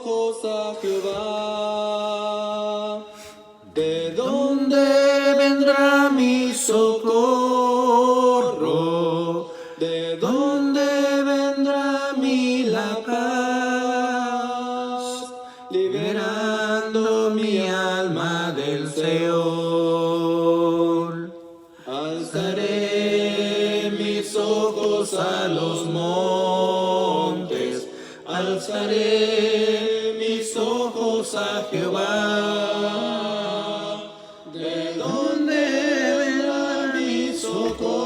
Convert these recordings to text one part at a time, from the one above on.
ojos a Jehová. ¿De dónde vendrá mi socorro? ¿De dónde vendrá la paz? Liberando mi alma del Seol. Alzaré mis ojos a los montes, alzaré mis ojos a Jehová. ¿De dónde vendrá mi socorro?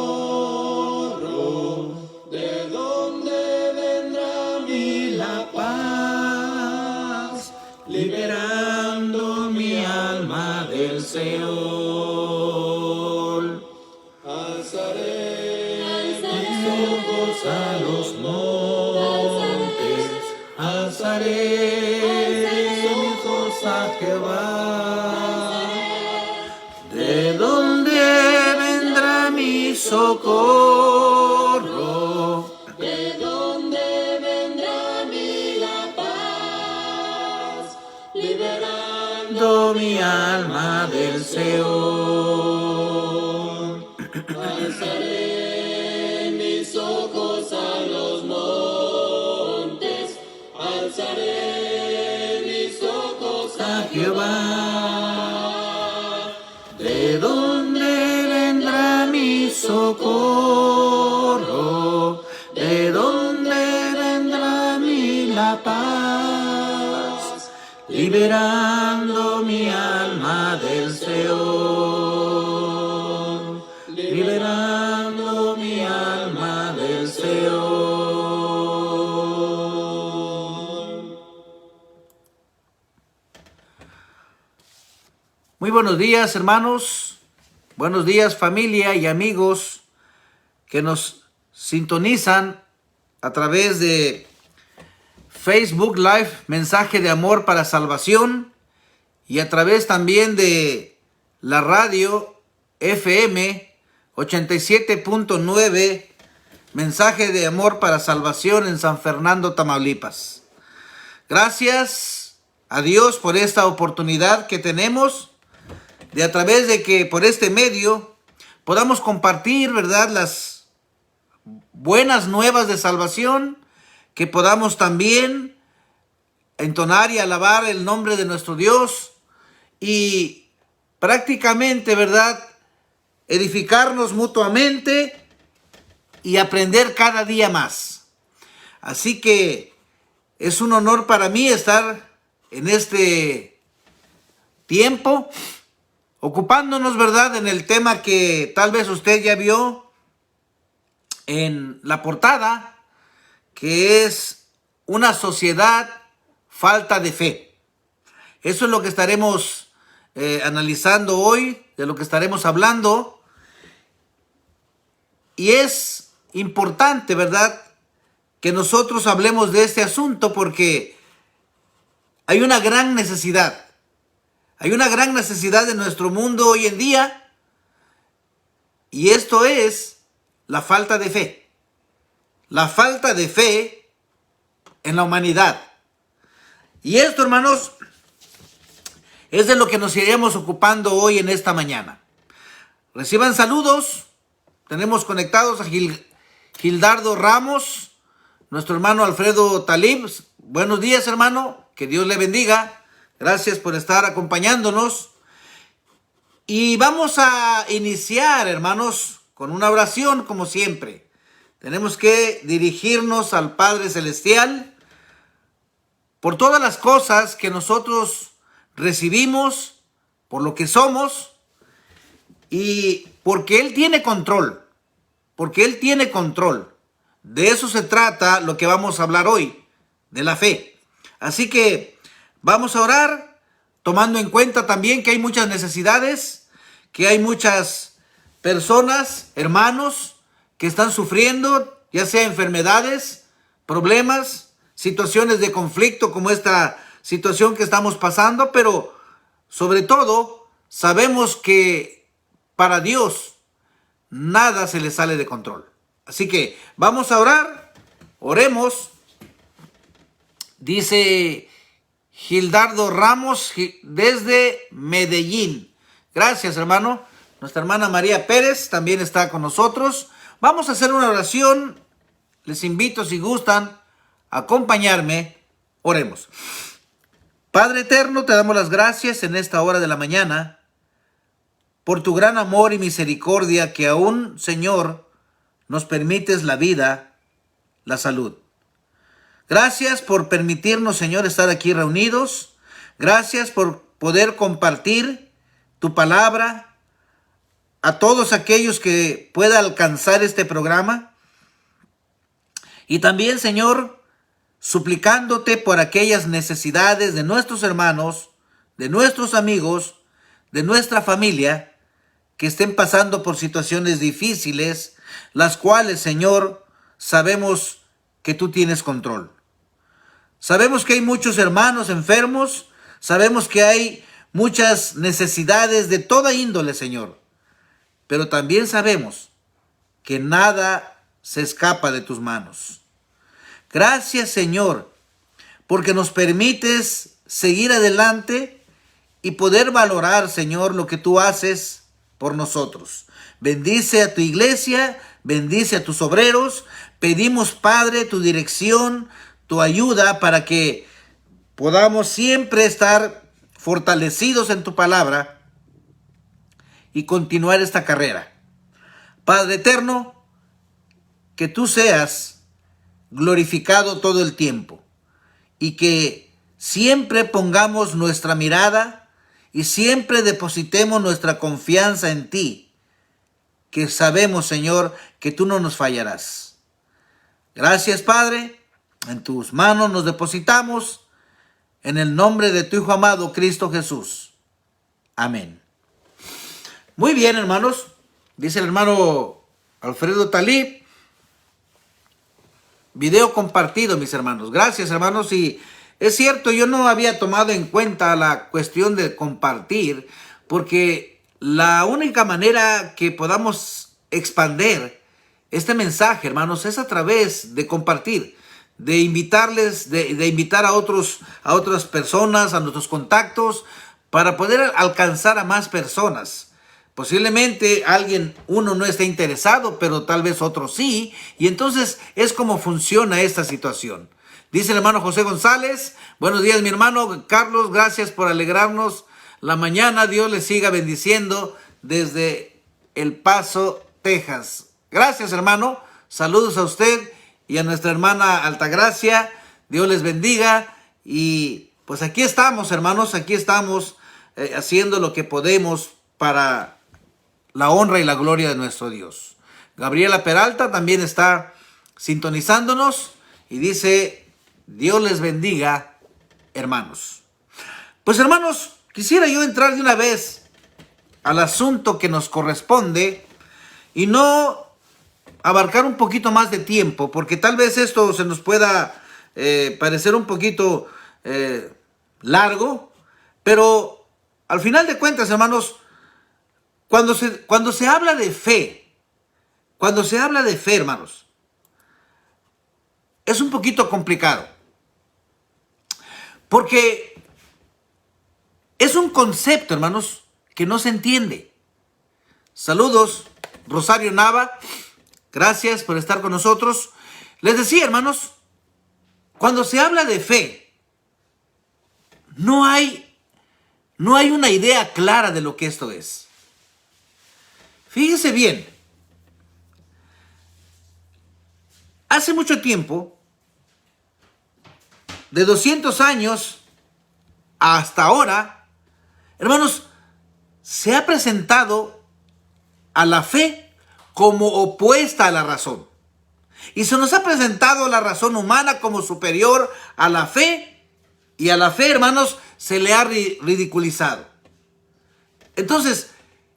¿De dónde vendrá la paz? Liberando mi alma del Seol. Alzaré mis ojos a los montes, alzaré mis ojos a Jehová. ¿De dónde vendrá mi socorro? ¿De dónde vendrá la paz? Liberando mi alma del Seol. Alzaré mis ojos a los montes, alzaré mis ojos a Jehová. ¿De dónde vendrá mi socorro? ¿De dónde vendrá la paz? Liberando mi alma del Seol. Liberando mi alma del Seol. Muy buenos días, hermanos. Buenos días, familia y amigos que nos sintonizan a través de Facebook Live, mensaje de amor para salvación, y a través también de la radio FM 87.9, mensaje de amor para salvación en San Fernando, Tamaulipas. Gracias a Dios por esta oportunidad que tenemos de, a través de que por este medio podamos compartir, ¿verdad?, las buenas nuevas de salvación, que podamos también entonar y alabar el nombre de nuestro Dios y prácticamente, ¿verdad?, edificarnos mutuamente y aprender cada día más. Así que es un honor para mí estar en este tiempo ocupándonos, ¿verdad?, en el tema que tal vez usted ya vio en la portada, que es una sociedad falta de fe. Eso es lo que estaremos analizando hoy, de lo que estaremos hablando. Y es importante, ¿verdad?, que nosotros hablemos de este asunto porque hay una gran necesidad. Hay una gran necesidad en nuestro mundo hoy en día, y esto es la falta de fe. La falta de fe en la humanidad. Y esto, hermanos, es de lo que nos iremos ocupando hoy en esta mañana. Reciban saludos. Tenemos conectados a Gildardo Ramos, nuestro hermano Alfredo Talib. Buenos días, hermano. Que Dios le bendiga. Gracias por estar acompañándonos. Y vamos a iniciar, hermanos, con una oración como siempre. Tenemos que dirigirnos al Padre Celestial por todas las cosas que nosotros recibimos, por lo que somos, y porque Él tiene control. Porque Él tiene control. De eso se trata lo que vamos a hablar hoy, de la fe. Así que vamos a orar, tomando en cuenta también que hay muchas necesidades, que hay muchas personas, hermanos, que están sufriendo, ya sea enfermedades, problemas, situaciones de conflicto como esta situación que estamos pasando, pero sobre todo sabemos que para Dios nada se le sale de control. Así que vamos a orar, oremos. Dice Gildardo Ramos desde Medellín. Gracias, hermano. Nuestra hermana María Pérez también está con nosotros. Vamos a hacer una oración. Les invito, si gustan, a acompañarme. Oremos. Padre eterno, te damos las gracias en esta hora de la mañana por tu gran amor y misericordia que aún, Señor, nos permites la vida, la salud. Gracias por permitirnos, Señor, estar aquí reunidos. Gracias por poder compartir tu palabra a todos aquellos que pueda alcanzar este programa. Y también, Señor, suplicándote por aquellas necesidades de nuestros hermanos, de nuestros amigos, de nuestra familia, que estén pasando por situaciones difíciles, las cuales, Señor, sabemos que tú tienes control. Sabemos que hay muchos hermanos enfermos, sabemos que hay muchas necesidades de toda índole, Señor, pero también sabemos que nada se escapa de tus manos. Gracias, Señor, porque nos permites seguir adelante y poder valorar, Señor, lo que tú haces por nosotros. Bendice a tu iglesia, bendice a tus obreros. Pedimos, Padre, tu dirección, tu ayuda para que podamos siempre estar fortalecidos en tu palabra y continuar esta carrera. Padre eterno, que tú seas glorificado todo el tiempo y que siempre pongamos nuestra mirada y siempre depositemos nuestra confianza en ti, que sabemos, Señor, que tú no nos fallarás. Gracias, Padre, en tus manos nos depositamos, en el nombre de tu Hijo amado, Cristo Jesús. Amén. Muy bien, hermanos, dice el hermano Alfredo Talib. Video compartido, mis hermanos. Gracias, hermanos. Y es cierto, yo no había tomado en cuenta la cuestión de compartir, porque la única manera que podamos expandir este mensaje, hermanos, es a través de compartir, de invitarles, de invitar a otras personas, a nuestros contactos, para poder alcanzar a más personas. Posiblemente uno no esté interesado, pero tal vez otro sí. Y entonces es como funciona esta situación. Dice el hermano José González: buenos días, mi hermano Carlos, gracias por alegrarnos la mañana. Dios les siga bendiciendo desde El Paso, Texas. Gracias, hermano. Saludos a usted y a nuestra hermana Altagracia. Dios les bendiga. Y pues aquí estamos, hermanos, aquí estamos haciendo lo que podemos para la honra y la gloria de nuestro Dios. Gabriela Peralta también está sintonizándonos y dice: Dios les bendiga, hermanos. Pues, hermanos, quisiera yo entrar de una vez al asunto que nos corresponde y no abarcar un poquito más de tiempo, porque tal vez esto se nos pueda parecer un poquito largo, pero al final de cuentas, hermanos, cuando se habla de fe, hermanos, es un poquito complicado. Porque es un concepto, hermanos, que no se entiende. Saludos, Rosario Nava. Gracias por estar con nosotros. Les decía, hermanos, cuando se habla de fe, no hay una idea clara de lo que esto es. Fíjense bien, hace mucho tiempo, de 200 años hasta ahora, hermanos, se ha presentado a la fe como opuesta a la razón. Y se nos ha presentado la razón humana como superior a la fe, y a la fe, hermanos, se le ha ridiculizado. Entonces,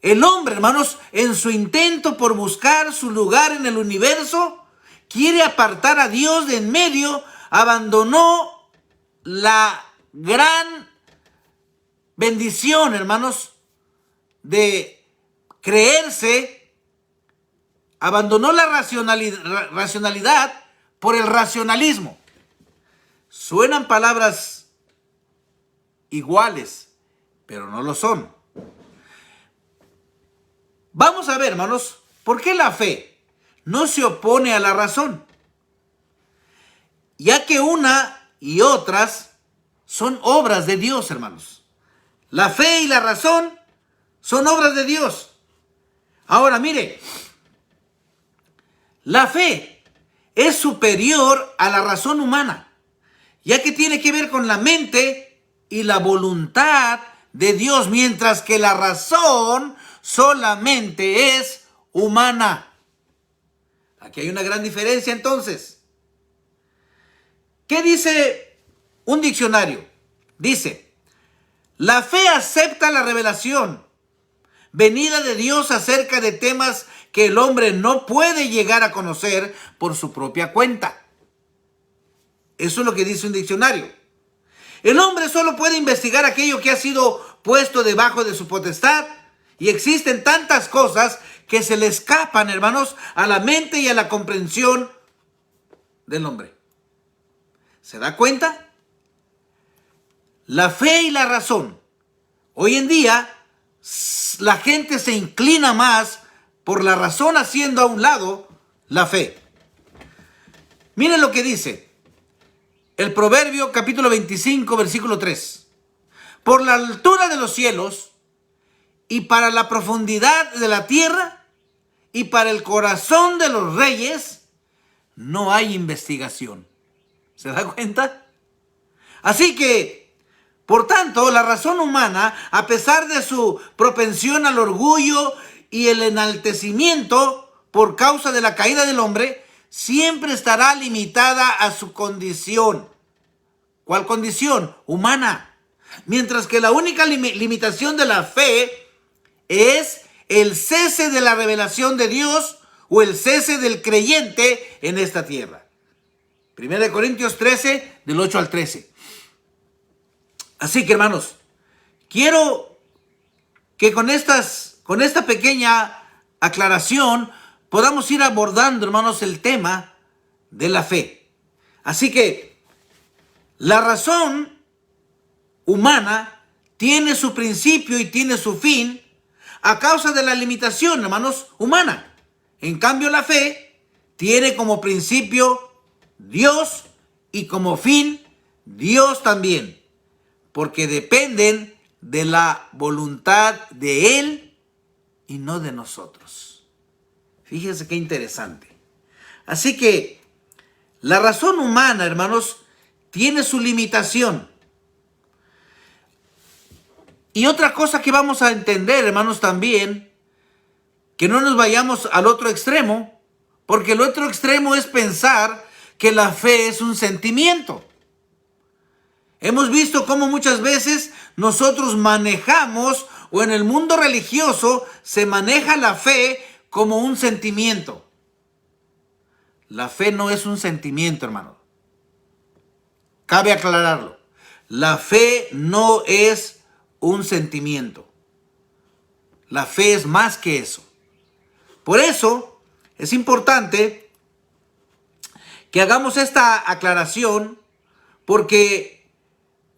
el hombre, hermanos, en su intento por buscar su lugar en el universo, quiere apartar a Dios de en medio, abandonó la gran bendición, hermanos, de creerse, abandonó la racionalidad por el racionalismo. Suenan palabras iguales, pero no lo son. Vamos a ver, hermanos, ¿por qué la fe no se opone a la razón? Ya que una y otras son obras de Dios, hermanos. La fe y la razón son obras de Dios. Ahora, mire, la fe es superior a la razón humana, ya que tiene que ver con la mente y la voluntad de Dios, mientras que la razón solamente es humana. Aquí hay una gran diferencia entonces. ¿Qué dice un diccionario? Dice, la fe acepta la revelación venida de Dios acerca de temas que el hombre no puede llegar a conocer por su propia cuenta. Eso es lo que dice un diccionario. El hombre solo puede investigar aquello que ha sido puesto debajo de su potestad, y existen tantas cosas que se le escapan, hermanos, a la mente y a la comprensión del hombre. ¿Se da cuenta? La fe y la razón. Hoy en día, la gente se inclina más por la razón, haciendo a un lado la fe. Miren lo que dice el Proverbio capítulo 25, versículo 3. Por la altura de los cielos y para la profundidad de la tierra y para el corazón de los reyes no hay investigación. ¿Se da cuenta? Así que, por tanto, la razón humana, a pesar de su propensión al orgullo y el enaltecimiento por causa de la caída del hombre, siempre estará limitada a su condición. ¿Cuál condición? Humana. Mientras que la única limitación de la fe es el cese de la revelación de Dios o el cese del creyente en esta tierra. 1 Corintios 13, del 8 al 13. Así que, hermanos, quiero que con esta pequeña aclaración podamos ir abordando, hermanos, el tema de la fe. Así que la razón humana tiene su principio y tiene su fin a causa de la limitación, hermanos, humana. En cambio, la fe tiene como principio Dios y como fin Dios también, porque dependen de la voluntad de Él y no de nosotros. Fíjense qué interesante. Así que la razón humana, hermanos, tiene su limitación. Y otra cosa que vamos a entender, hermanos, también, que no nos vayamos al otro extremo, porque el otro extremo es pensar que la fe es un sentimiento. Hemos visto cómo muchas veces nosotros manejamos, o en el mundo religioso se maneja la fe como un sentimiento. La fe no es un sentimiento, hermano. Cabe aclararlo. La fe no es un sentimiento. La fe es más que eso. Por eso es importante que hagamos esta aclaración, porque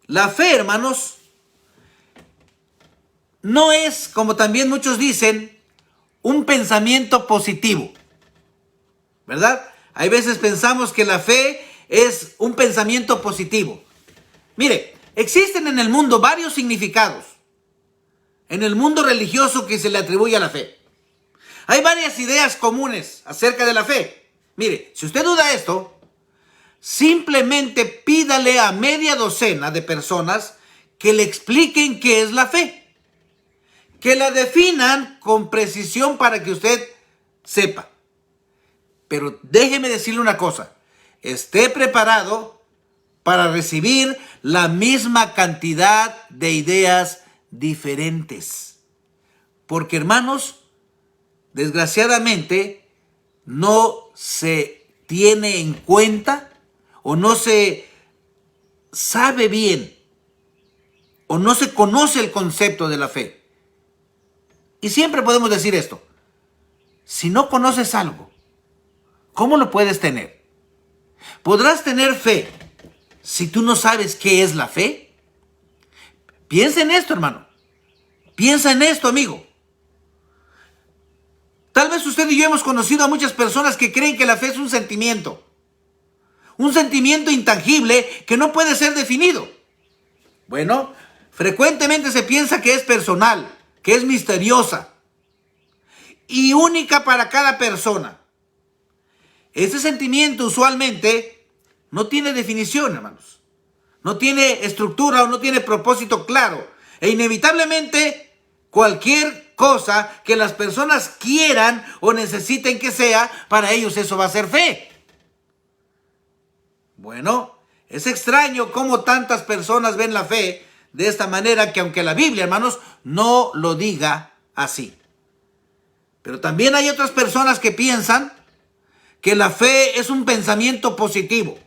la fe, hermanos, no es, como también muchos dicen, un pensamiento positivo, ¿verdad? Hay veces pensamos que la fe es un pensamiento positivo. Mire, existen en el mundo varios significados en el mundo religioso que se le atribuye a la fe. Hay varias ideas comunes acerca de la fe. Mire, si usted duda esto, simplemente pídale a media docena de personas que le expliquen qué es la fe, que la definan con precisión para que usted sepa. Pero déjeme decirle una cosa, esté preparado para recibir la misma cantidad de ideas diferentes. Porque, hermanos, desgraciadamente no se tiene en cuenta o no se sabe bien o no se conoce el concepto de la fe. Y siempre podemos decir esto: si no conoces algo, ¿cómo lo puedes tener? ¿Podrás tener fe si tú no sabes qué es la fe? Piensa en esto, hermano. Piensa en esto, amigo. Tal vez usted y yo hemos conocido a muchas personas que creen que la fe es un sentimiento intangible que no puede ser definido. Bueno, frecuentemente se piensa que es personal, que es misteriosa y única para cada persona. Ese sentimiento usualmente no tiene definición, hermanos. No tiene estructura o no tiene propósito claro. E inevitablemente cualquier cosa que las personas quieran o necesiten que sea, para ellos eso va a ser fe. Bueno, es extraño cómo tantas personas ven la fe de esta manera, que aunque la Biblia, hermanos, no lo diga así. Pero también hay otras personas que piensan que la fe es un pensamiento positivo.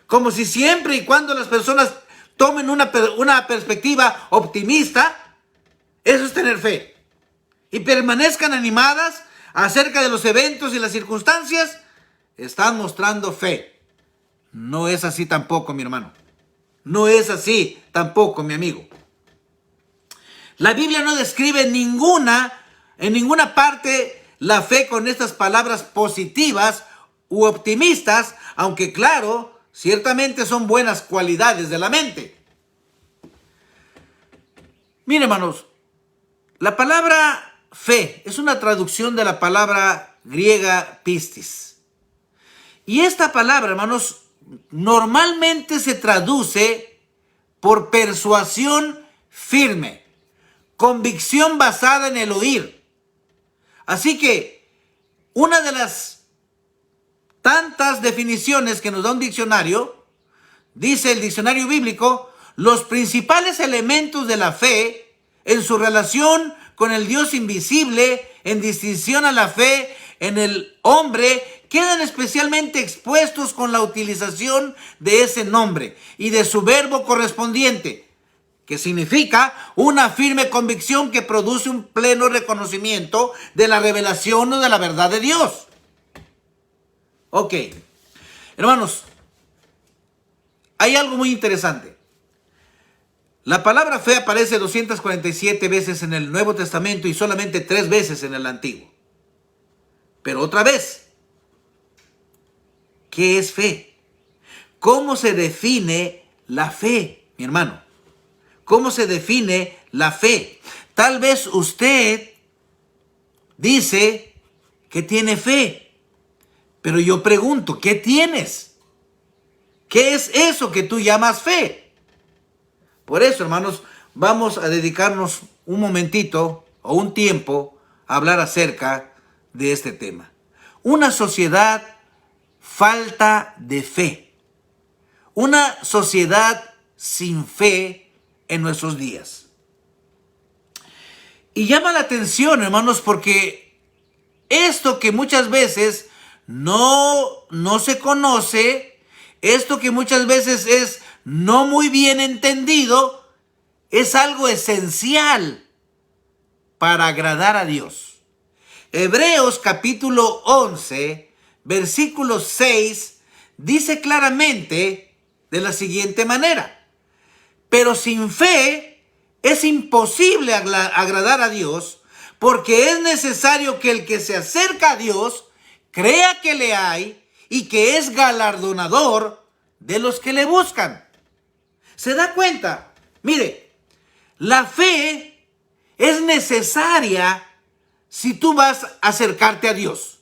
Como si siempre y cuando las personas tomen una perspectiva optimista, eso es tener fe. Y permanezcan animadas acerca de los eventos y las circunstancias, están mostrando fe. No es así tampoco, mi hermano. No es así tampoco, mi amigo. La Biblia no describe en ninguna parte la fe con estas palabras positivas u optimistas, aunque claro, ciertamente son buenas cualidades de la mente. Miren, hermanos, la palabra fe es una traducción de la palabra griega pistis. Y esta palabra, hermanos, normalmente se traduce por persuasión firme, convicción basada en el oír. Así que una de las tantas definiciones que nos da un diccionario, dice el diccionario bíblico, los principales elementos de la fe en su relación con el Dios invisible, en distinción a la fe en el hombre, quedan especialmente expuestos con la utilización de ese nombre y de su verbo correspondiente, que significa una firme convicción que produce un pleno reconocimiento de la revelación o de la verdad de Dios. Ok, hermanos, hay algo muy interesante. La palabra fe aparece 247 veces en el Nuevo Testamento y solamente 3 veces en el Antiguo. Pero otra vez, ¿qué es fe? ¿Cómo se define la fe, mi hermano? ¿Cómo se define la fe? Tal vez usted dice que tiene fe, pero yo pregunto, ¿qué tienes? ¿Qué es eso que tú llamas fe? Por eso, hermanos, vamos a dedicarnos un momentito o un tiempo a hablar acerca de este tema. Una sociedad falta de fe. Una sociedad sin fe en nuestros días. Y llama la atención, hermanos, porque esto que muchas veces no se conoce, esto que muchas veces es no muy bien entendido, es algo esencial para agradar a Dios. Hebreos capítulo 11, versículo 6, dice claramente de la siguiente manera: pero sin fe es imposible agradar a Dios, porque es necesario que el que se acerca a Dios crea que le hay y que es galardonador de los que le buscan. ¿Se da cuenta? Mire, la fe es necesaria si tú vas a acercarte a Dios.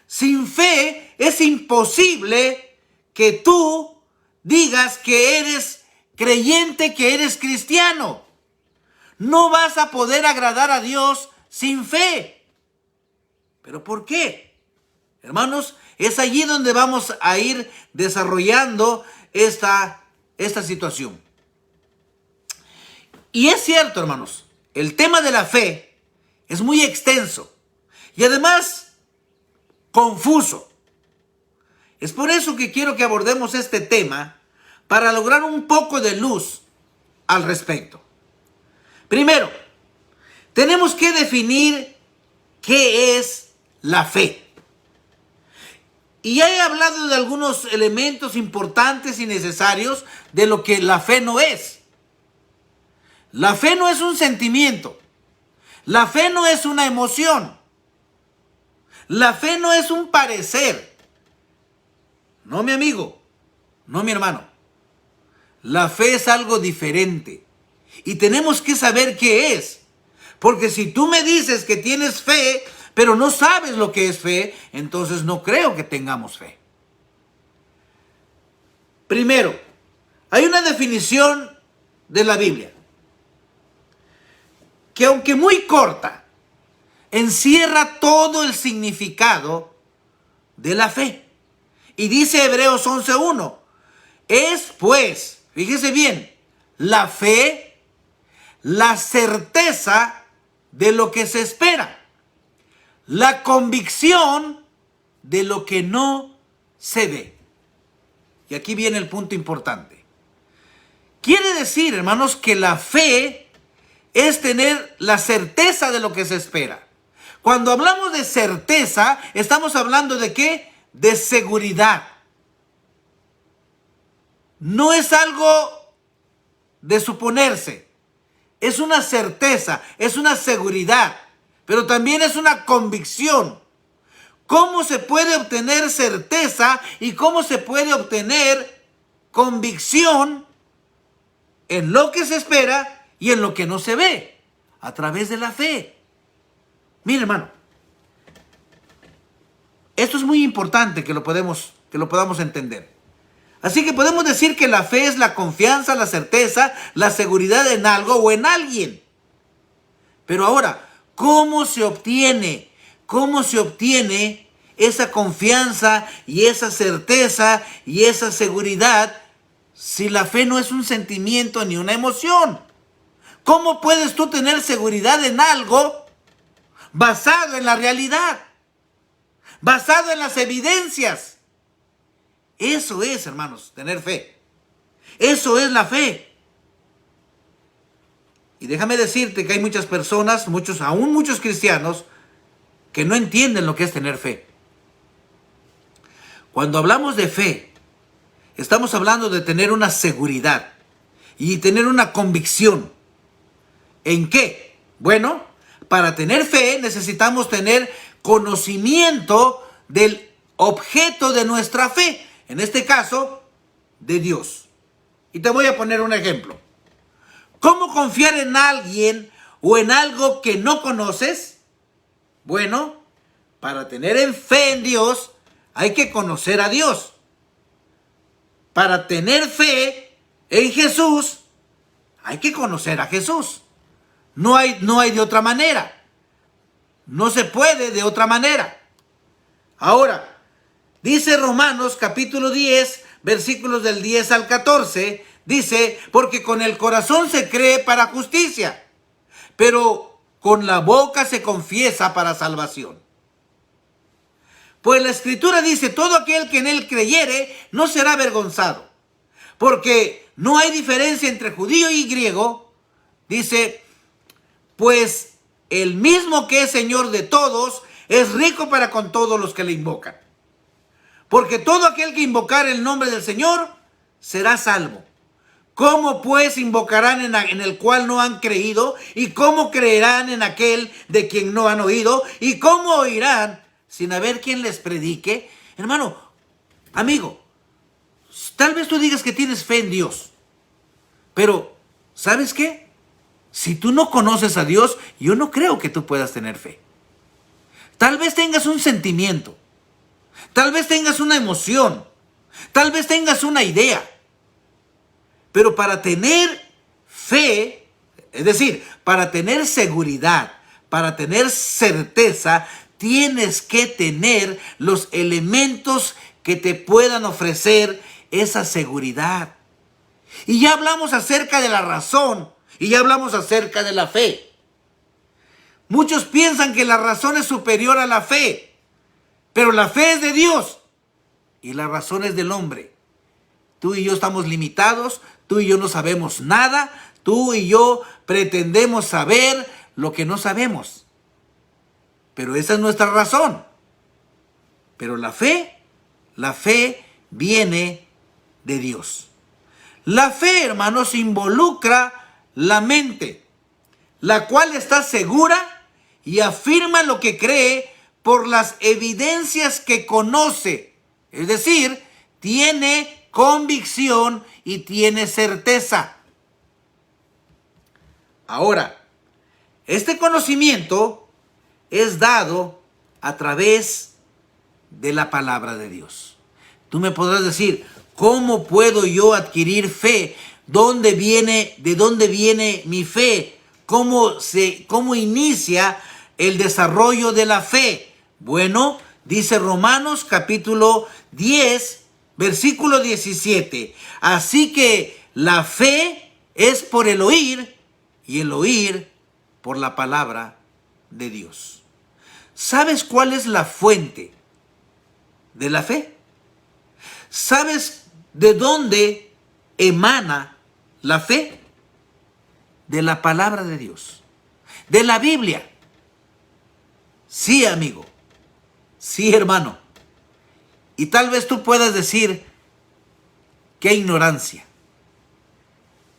Sin fe es imposible que tú digas que eres creyente, que eres cristiano. No vas a poder agradar a Dios sin fe. ¿Pero por qué? Hermanos, es allí donde vamos a ir desarrollando esta situación. Y es cierto, hermanos, el tema de la fe es muy extenso y además confuso. Es por eso que quiero que abordemos este tema para lograr un poco de luz al respecto. Primero, tenemos que definir qué es la fe. Y ya he hablado de algunos elementos importantes y necesarios de lo que la fe no es. La fe no es un sentimiento. La fe no es una emoción. La fe no es un parecer. No, mi amigo. No, mi hermano. La fe es algo diferente. Y tenemos que saber qué es. Porque si tú me dices que tienes fe, pero no sabes lo que es fe, entonces no creo que tengamos fe. Primero, hay una definición de la Biblia que, aunque muy corta, encierra todo el significado de la fe. Y dice Hebreos 11:1, es pues, fíjese bien, la fe, la certeza de lo que se espera, la convicción de lo que no se ve. Y aquí viene el punto importante. Quiere decir, hermanos, que la fe es tener la certeza de lo que se espera. Cuando hablamos de certeza, estamos hablando de ¿qué? De seguridad. No es algo de suponerse. Es una certeza, es una seguridad, pero también es una convicción. ¿Cómo se puede obtener certeza y cómo se puede obtener convicción en lo que se espera y en lo que no se ve? A través de la fe. Mire, hermano, esto es muy importante que lo podamos entender. Así que podemos decir que la fe es la confianza, la certeza, la seguridad en algo o en alguien. Pero ahora, ¿cómo se obtiene? ¿Cómo se obtiene esa confianza y esa certeza y esa seguridad si la fe no es un sentimiento ni una emoción? ¿Cómo puedes tú tener seguridad en algo basado en la realidad? Basado en las evidencias. Eso es, hermanos, tener fe. Eso es la fe. Y déjame decirte que hay muchas personas, aún muchos cristianos, que no entienden lo que es tener fe. Cuando hablamos de fe, estamos hablando de tener una seguridad y tener una convicción. ¿En qué? Bueno, para tener fe necesitamos tener conocimiento del objeto de nuestra fe. En este caso, de Dios. Y te voy a poner un ejemplo. ¿Cómo confiar en alguien o en algo que no conoces? Bueno, para tener fe en Dios, hay que conocer a Dios. Para tener fe en Jesús, hay que conocer a Jesús. No hay de otra manera. No se puede de otra manera. Ahora, dice Romanos capítulo 10, versículos del 10 al 14, dice, porque con el corazón se cree para justicia, pero con la boca se confiesa para salvación. Pues la Escritura dice, todo aquel que en él creyere no será avergonzado, porque no hay diferencia entre judío y griego, dice, pues el mismo que es Señor de todos, es rico para con todos los que le invocan. Porque todo aquel que invocar el nombre del Señor será salvo. ¿Cómo pues invocarán en el cual no han creído? ¿Y cómo creerán en aquel de quien no han oído? ¿Y cómo oirán sin haber quien les predique? Hermano, amigo, tal vez tú digas que tienes fe en Dios. Pero, ¿sabes qué? Si tú no conoces a Dios, yo no creo que tú puedas tener fe. Tal vez tengas un sentimiento. Tal vez tengas una emoción, tal vez tengas una idea, pero para tener fe, es decir, para tener seguridad, para tener certeza, tienes que tener los elementos que te puedan ofrecer esa seguridad. Y ya hablamos acerca de la razón y ya hablamos acerca de la fe. Muchos piensan que la razón es superior a la fe. Pero la fe es de Dios y la razón es del hombre. Tú y yo estamos limitados, tú y yo no sabemos nada, tú y yo pretendemos saber lo que no sabemos. Pero esa es nuestra razón. Pero la fe viene de Dios. La fe, hermanos, involucra la mente, la cual está segura y afirma lo que cree por las evidencias que conoce. Es decir, tiene convicción y tiene certeza. Ahora, este conocimiento es dado a través de la palabra de Dios. Tú me podrás decir, ¿cómo puedo yo adquirir fe? ¿De dónde viene mi fe? ¿Cómo inicia el desarrollo de la fe? Bueno, dice Romanos capítulo 10, versículo 17. Así que la fe es por el oír y el oír por la palabra de Dios. ¿Sabes cuál es la fuente de la fe? ¿Sabes de dónde emana la fe? De la palabra de Dios, de la Biblia. Sí, amigo. Sí, hermano. Y tal vez tú puedas decir, qué ignorancia.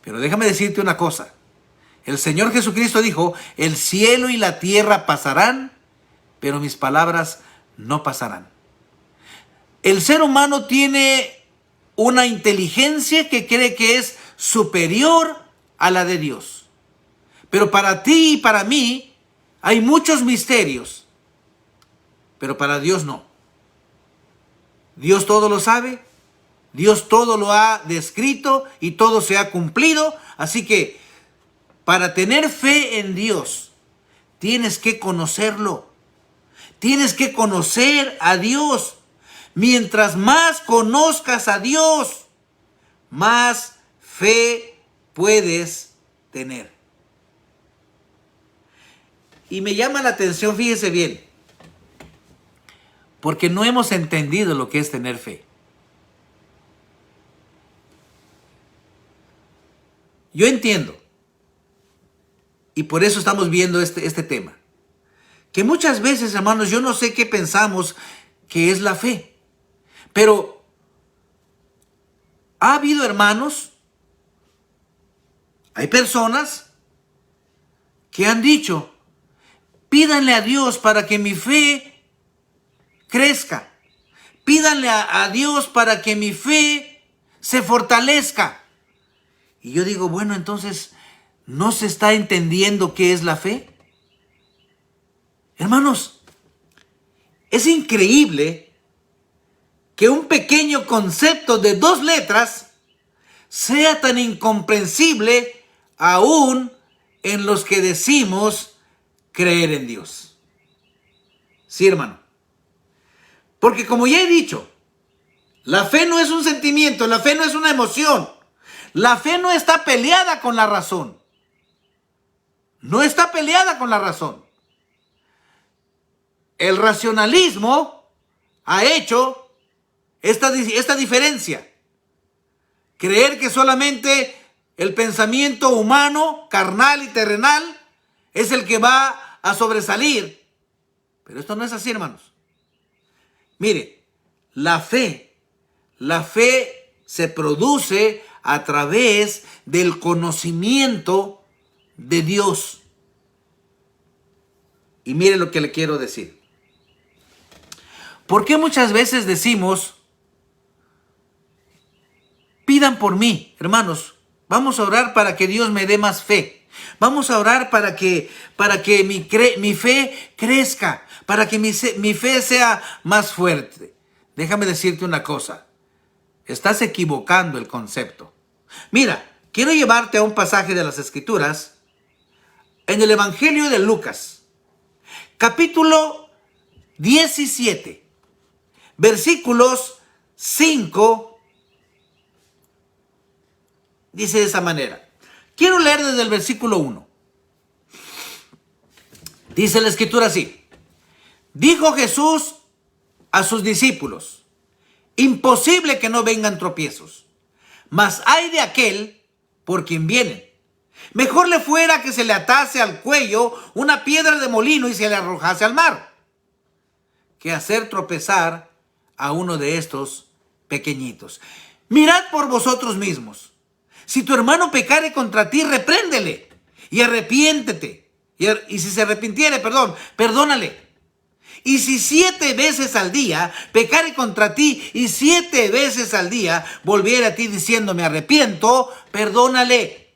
Pero déjame decirte una cosa. El Señor Jesucristo dijo, el cielo y la tierra pasarán, pero mis palabras no pasarán. El ser humano tiene una inteligencia que cree que es superior a la de Dios. Pero para ti y para mí hay muchos misterios, pero para Dios no. Dios todo lo sabe, Dios todo lo ha descrito y todo se ha cumplido. Así que para tener fe en Dios, tienes que conocerlo. Tienes que conocer a Dios. Mientras más conozcas a Dios, más fe puedes tener. Y me llama la atención, fíjese bien, porque no hemos entendido lo que es tener fe. Yo entiendo, y por eso estamos viendo este tema, que muchas veces, hermanos, yo no sé qué pensamos que es la fe. Pero ha habido hermanos, hay personas que han dicho, pídanle a Dios para que mi fe crezca. Pídanle a Dios para que mi fe se fortalezca. Y yo digo, bueno, entonces, ¿no se está entendiendo qué es la fe? Hermanos, es increíble que un pequeño concepto de 2 letras sea tan incomprensible aún en los que decimos creer en Dios. Sí, hermano. Porque como ya he dicho, la fe no es un sentimiento, la fe no es una emoción. La fe no está peleada con la razón. No está peleada con la razón. El racionalismo ha hecho esta diferencia. Creer que solamente el pensamiento humano, carnal y terrenal es el que va a sobresalir. Pero esto no es así, hermanos. Mire, la fe se produce a través del conocimiento de Dios. Y mire lo que le quiero decir. ¿Por qué muchas veces decimos, pidan por mí, hermanos, vamos a orar para que Dios me dé más fe? Vamos a orar para que mi fe crezca, para que mi fe sea más fuerte. Déjame decirte una cosa, estás equivocando el concepto. Mira, quiero llevarte a un pasaje de las Escrituras en el Evangelio de Lucas, capítulo 17. Versículos 5, dice de esa manera. Quiero leer desde el versículo 1. Dice la Escritura así. Dijo Jesús a sus discípulos, imposible que no vengan tropiezos, mas hay de aquel por quien vienen. Mejor le fuera que se le atase al cuello una piedra de molino y se le arrojase al mar, que hacer tropezar a uno de estos pequeñitos. Mirad por vosotros mismos. Si tu hermano pecare contra ti, repréndele y arrepiéntete. Y si se arrepintiere, perdónale. Y si 7 veces al día pecare contra ti y 7 veces al día volviere a ti diciendo me arrepiento, perdónale.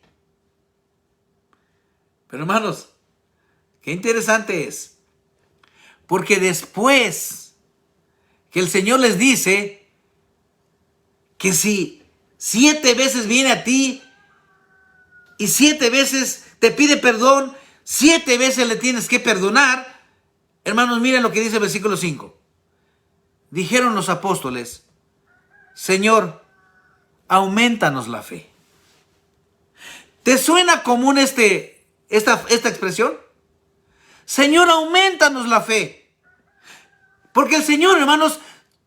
Pero hermanos, qué interesante es. Porque después que el Señor les dice que si 7 veces viene a ti y 7 veces te pide perdón, 7 veces le tienes que perdonar. Hermanos, miren lo que dice el versículo 5. Dijeron los apóstoles, Señor, aumentanos la fe. ¿Te suena común esta expresión? Señor, aumentanos la fe. Porque el Señor, hermanos,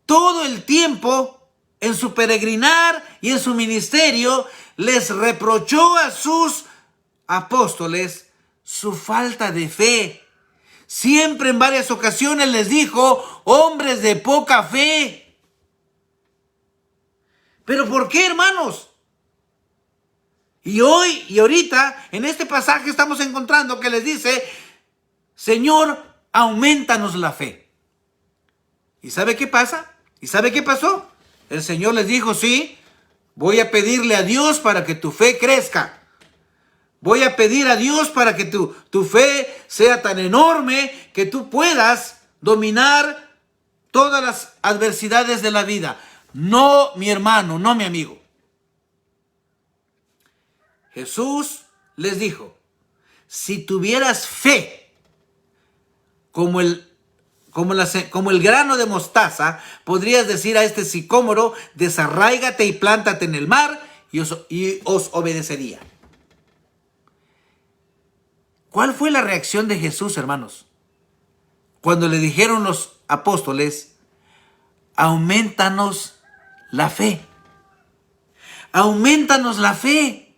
todo el tiempo en su peregrinar y en su ministerio les reprochó a sus apóstoles su falta de fe. Siempre en varias ocasiones les dijo, hombres de poca fe. ¿Pero por qué, hermanos? Y hoy y ahorita en este pasaje estamos encontrando que les dice, Señor, aumentanos la fe. ¿Y sabe qué pasa? ¿Y sabe qué pasó? El Señor les dijo, sí, voy a pedirle a Dios para que tu fe crezca. Voy a pedir a Dios para que tu fe sea tan enorme que tú puedas dominar todas las adversidades de la vida. No, mi hermano, no, mi amigo. Jesús les dijo, si tuvieras fe como el grano de mostaza, podrías decir a este sicómoro, desarráigate y plántate en el mar, y os obedecería. ¿Cuál fue la reacción de Jesús, hermanos? Cuando le dijeron los apóstoles, aumentanos la fe. Aumentanos la fe.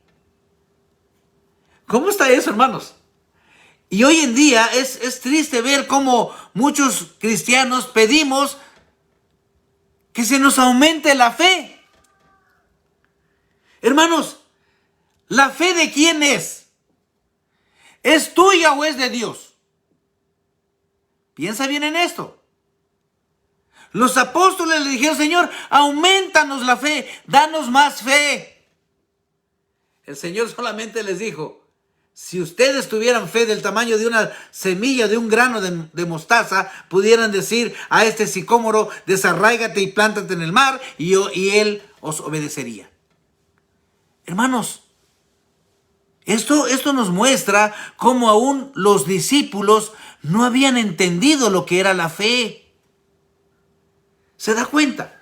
¿Cómo está eso, hermanos? Y hoy en día es triste ver cómo muchos cristianos pedimos que se nos aumente la fe. Hermanos, ¿la fe de quién es? ¿Es tuya o es de Dios? Piensa bien en esto. Los apóstoles le dijeron, Señor, aumentanos la fe, danos más fe. El Señor solamente les dijo, si ustedes tuvieran fe del tamaño de una semilla, de un grano de mostaza, pudieran decir a este sicómoro, desarráigate y plántate en el mar, y él os obedecería. Hermanos, esto nos muestra cómo aún los discípulos no habían entendido lo que era la fe. ¿Se da cuenta?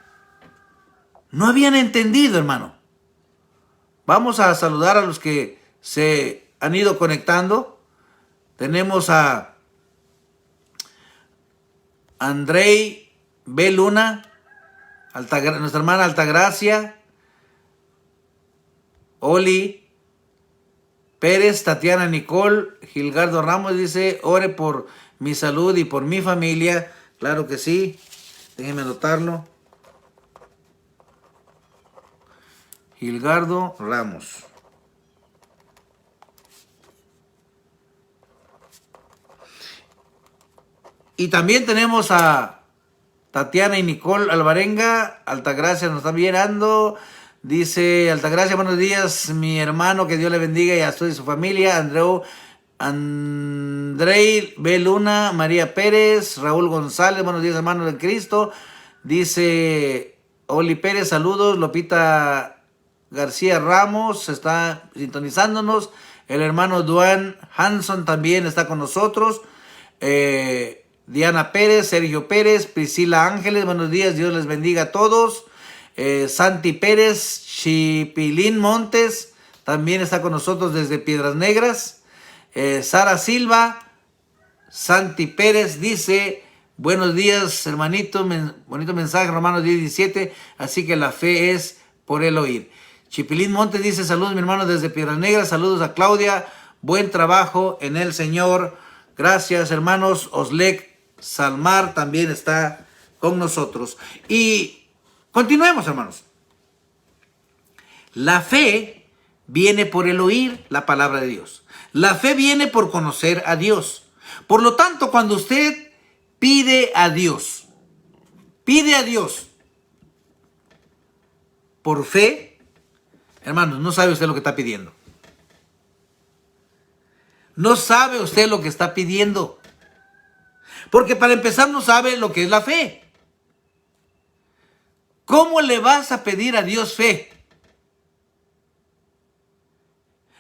No habían entendido, hermano. Vamos a saludar a los que se han ido conectando. Tenemos a Andrei B. Luna, nuestra hermana Altagracia, Oli Pérez, Tatiana Nicole, Gilgardo Ramos dice, ore por mi salud y por mi familia. Claro que sí, déjenme anotarlo. Gilgardo Ramos. Y también tenemos a Tatiana y Nicole Alvarenga. Altagracia nos está mirando. Dice Altagracia, buenos días, mi hermano, que Dios le bendiga y a usted y su familia. Andrei B. Luna, María Pérez, Raúl González, buenos días, hermanos de Cristo. Dice Oli Pérez, saludos. Lopita García Ramos está sintonizándonos. El hermano Duan Hanson también está con nosotros. Diana Pérez, Sergio Pérez, Priscila Ángeles, buenos días, Dios les bendiga a todos. Santi Pérez, Chipilín Montes, también está con nosotros desde Piedras Negras. Sara Silva, Santi Pérez dice, buenos días hermanito, bonito mensaje, Romanos 10:17, así que la fe es por el oír. Chipilín Montes dice, saludos mi hermano desde Piedras Negras, saludos a Claudia, buen trabajo en el Señor, gracias hermanos. Oslek Salmar también está con nosotros. Y continuemos, hermanos. La fe viene por el oír la palabra de Dios. La fe viene por conocer a Dios. Por lo tanto, cuando usted pide a Dios por fe, hermanos, no sabe usted lo que está pidiendo. No sabe usted lo que está pidiendo. Porque para empezar no sabe lo que es la fe. ¿Cómo le vas a pedir a Dios fe?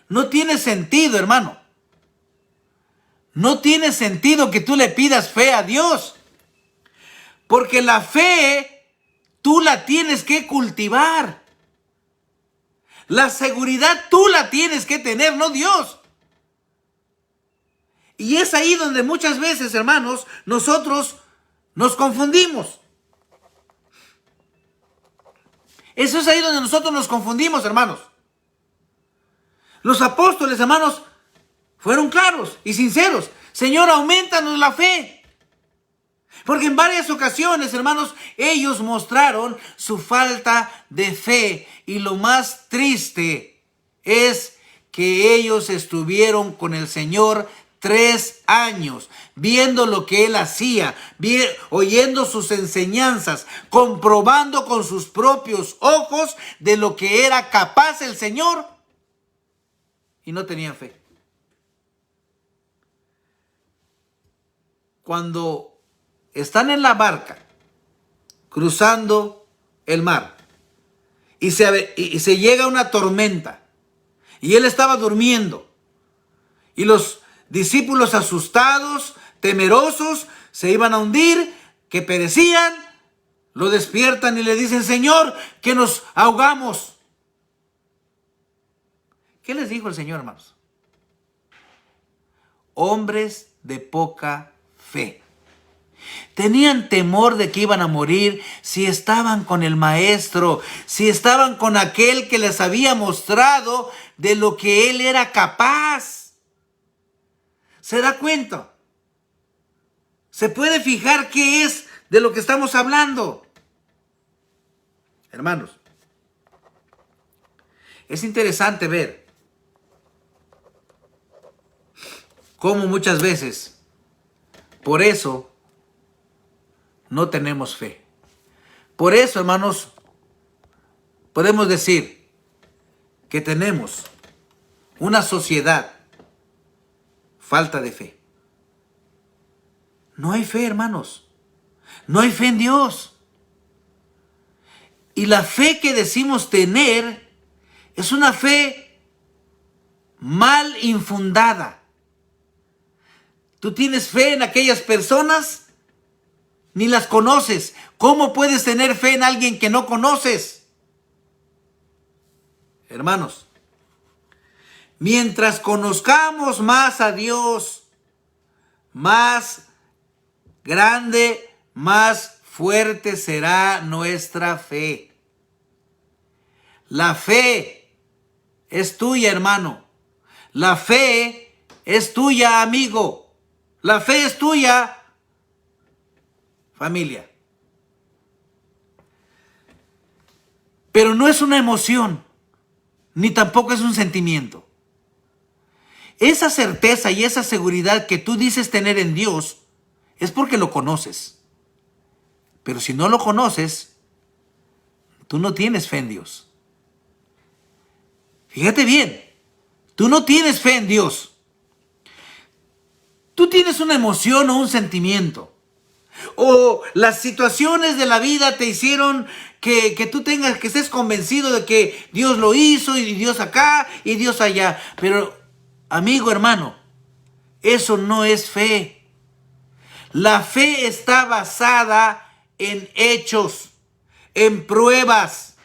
No tiene sentido, hermano. No tiene sentido que tú le pidas fe a Dios. Porque la fe tú la tienes que cultivar. La seguridad tú la tienes que tener, no Dios. Y es ahí donde muchas veces, hermanos, nosotros nos confundimos. Eso es ahí donde nosotros nos confundimos, hermanos. Los apóstoles, hermanos, fueron claros y sinceros. Señor, aumentanos la fe. Porque en varias ocasiones, hermanos, ellos mostraron su falta de fe. Y lo más triste es que ellos estuvieron con el Señor 3 años, viendo lo que Él hacía, oyendo sus enseñanzas, comprobando con sus propios ojos de lo que era capaz el Señor. Y no tenían fe. Cuando están en la barca, cruzando el mar, y se llega una tormenta, y Él estaba durmiendo, y los discípulos asustados, temerosos, se iban a hundir, que perecían, lo despiertan y le dicen, Señor, que nos ahogamos. ¿Qué les dijo el Señor, hermanos? Hombres de poca fe. Tenían temor de que iban a morir si estaban con el Maestro, si estaban con aquel que les había mostrado de lo que Él era capaz. ¿Se da cuenta? ¿Se puede fijar qué es de lo que estamos hablando? Hermanos, es interesante ver cómo muchas veces, por eso, no tenemos fe. Por eso, hermanos, podemos decir que tenemos una sociedad falta de fe. No hay fe, hermanos. No hay fe en Dios. Y la fe que decimos tener es una fe mal infundada. Tú tienes fe en aquellas personas, ni las conoces. ¿Cómo puedes tener fe en alguien que no conoces? Hermanos, mientras conozcamos más a Dios, más grande, más fuerte será nuestra fe. La fe es tuya, hermano. La fe es tuya, amigo. La fe es tuya, familia. Pero no es una emoción, ni tampoco es un sentimiento. Esa certeza y esa seguridad que tú dices tener en Dios es porque lo conoces. Pero si no lo conoces, tú no tienes fe en Dios. Fíjate bien, tú no tienes fe en Dios. Tú tienes una emoción o un sentimiento. O las situaciones de la vida te hicieron que que estés convencido de que Dios lo hizo y Dios acá y Dios allá. Pero, amigo, hermano, eso no es fe. La fe está basada en hechos, en pruebas,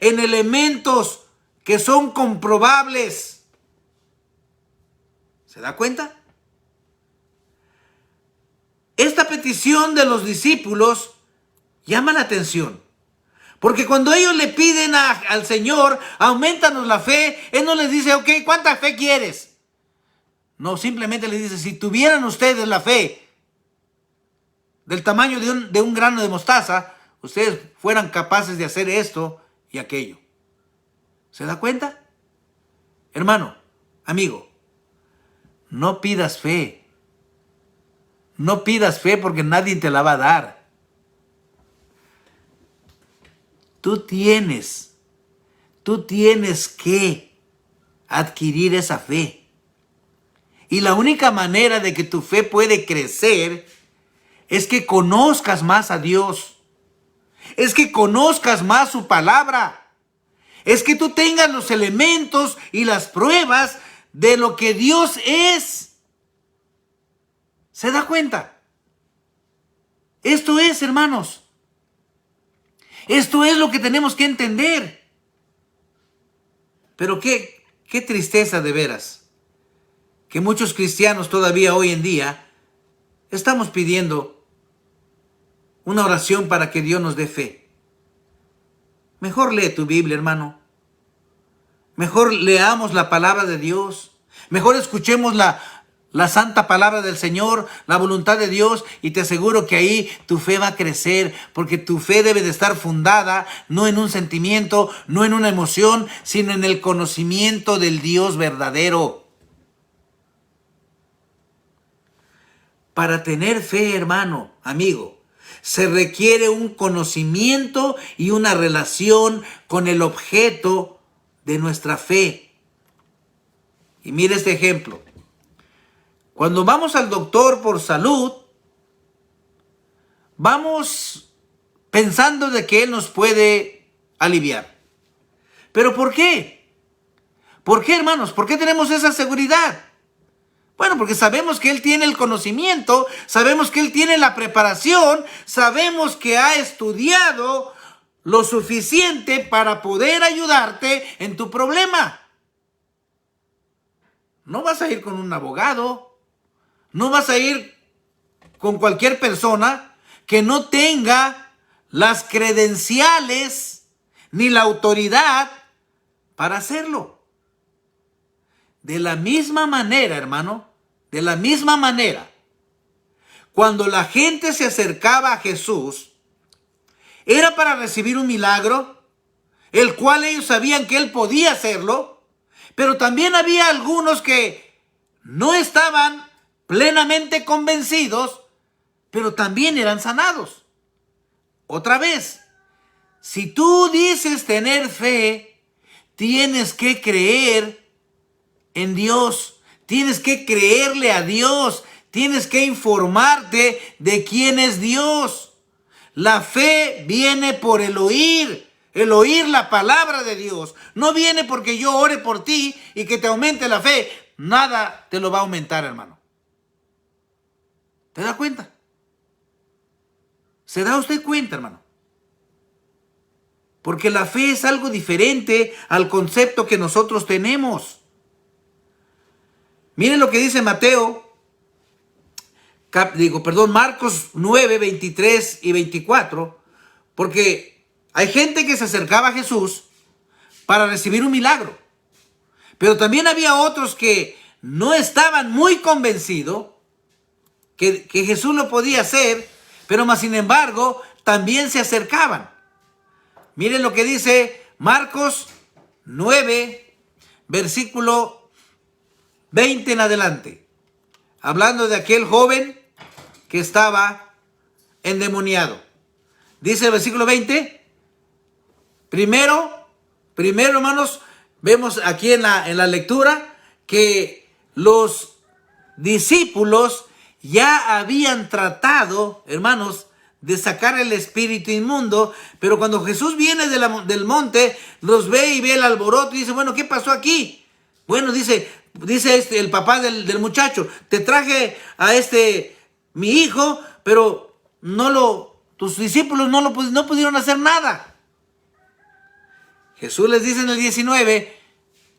en elementos que son comprobables. ¿Se da cuenta? Esta petición de los discípulos llama la atención. Porque cuando ellos le piden al Señor, aumentanos la fe, Él no les dice, ok, ¿cuánta fe quieres? No, simplemente les dice, si tuvieran ustedes la fe del tamaño de un grano de mostaza, ustedes fueran capaces de hacer esto y aquello. ¿Se da cuenta? Hermano, amigo, no pidas fe. No pidas fe porque nadie te la va a dar. Tú tienes que adquirir esa fe. Y la única manera de que tu fe puede crecer es que conozcas más a Dios. Es que conozcas más su palabra. Es que tú tengas los elementos y las pruebas de lo que Dios es. ¿Se da cuenta? Esto es, hermanos. Esto es lo que tenemos que entender. Pero qué tristeza de veras. Que muchos cristianos todavía hoy en día estamos pidiendo una oración para que Dios nos dé fe. Mejor lee tu Biblia, hermano. Mejor leamos la palabra de Dios. Mejor escuchemos la santa palabra del Señor, la voluntad de Dios, y te aseguro que ahí tu fe va a crecer, porque tu fe debe de estar fundada no en un sentimiento, no en una emoción, sino en el conocimiento del Dios verdadero. Para tener fe, hermano, amigo, se requiere un conocimiento y una relación con el objeto de nuestra fe. Y mire este ejemplo. Cuando vamos al doctor por salud, vamos pensando de que Él nos puede aliviar. ¿Pero por qué? ¿Por qué, hermanos? ¿Por qué tenemos esa seguridad? Bueno, porque sabemos que Él tiene el conocimiento, sabemos que Él tiene la preparación, sabemos que ha estudiado lo suficiente para poder ayudarte en tu problema. No vas a ir con un abogado, no vas a ir con cualquier persona que no tenga las credenciales ni la autoridad para hacerlo. De la misma manera, hermano, de la misma manera, cuando la gente se acercaba a Jesús, era para recibir un milagro, el cual ellos sabían que Él podía hacerlo, pero también había algunos que no estaban plenamente convencidos, pero también eran sanados. Otra vez, si tú dices tener fe, tienes que creer en Dios, tienes que creerle a Dios, tienes que informarte de quién es Dios. La fe viene por el oír la palabra de Dios. No viene porque yo ore por ti y que te aumente la fe. Nada te lo va a aumentar, hermano. ¿Te da cuenta? ¿Se da usted cuenta, hermano? Porque la fe es algo diferente al concepto que nosotros tenemos. Miren lo que dice Marcos 9, 23 y 24, porque hay gente que se acercaba a Jesús para recibir un milagro, pero también había otros que no estaban muy convencidos que Jesús lo podía hacer, pero más sin embargo también se acercaban. Miren lo que dice Marcos 9, versículo 20 en adelante, hablando de aquel joven que estaba endemoniado. Dice el versículo 20, primero, hermanos, vemos aquí en la lectura que los discípulos ya habían tratado, hermanos, de sacar el espíritu inmundo, pero cuando Jesús viene del monte, los ve y ve el alboroto y dice, bueno, ¿qué pasó aquí? Bueno, dice el papá del muchacho, te traje a mi hijo, pero tus discípulos no pudieron hacer nada. Jesús les dice en el 19,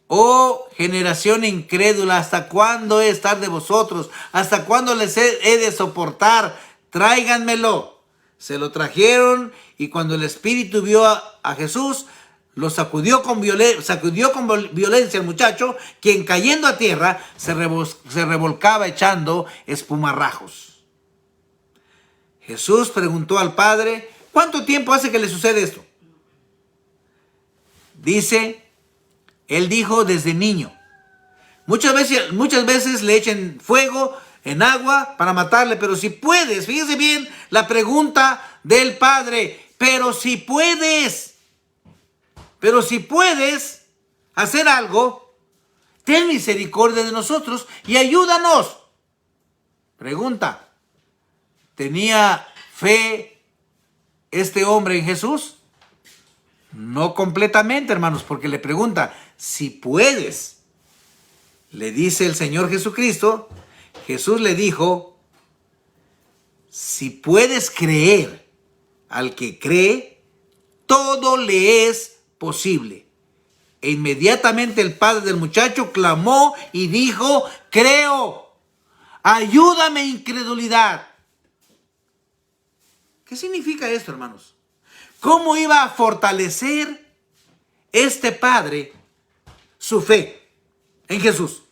oh generación incrédula, ¿hasta cuándo he de estar de vosotros? ¿Hasta cuándo les he de soportar? Tráiganmelo. Se lo trajeron y cuando el espíritu vio a Jesús, lo sacudió con violencia al muchacho, quien cayendo a tierra se revolcaba echando espumarrajos. Jesús preguntó al Padre, ¿cuánto tiempo hace que le sucede esto? Él dijo desde niño. Muchas veces le echen fuego en agua para matarle, pero si puedes, fíjese bien la pregunta del Padre, pero si puedes hacer algo, ten misericordia de nosotros y ayúdanos. Pregunta, ¿tenía fe este hombre en Jesús? No completamente, hermanos, porque le pregunta, si puedes. Le dice el Señor Jesucristo, Jesús le dijo, si puedes creer, al que cree, todo le es posible. E inmediatamente el padre del muchacho clamó y dijo, creo, ayúdame incredulidad. ¿Qué significa esto, hermanos? ¿Cómo iba a fortalecer este padre su fe en Jesús?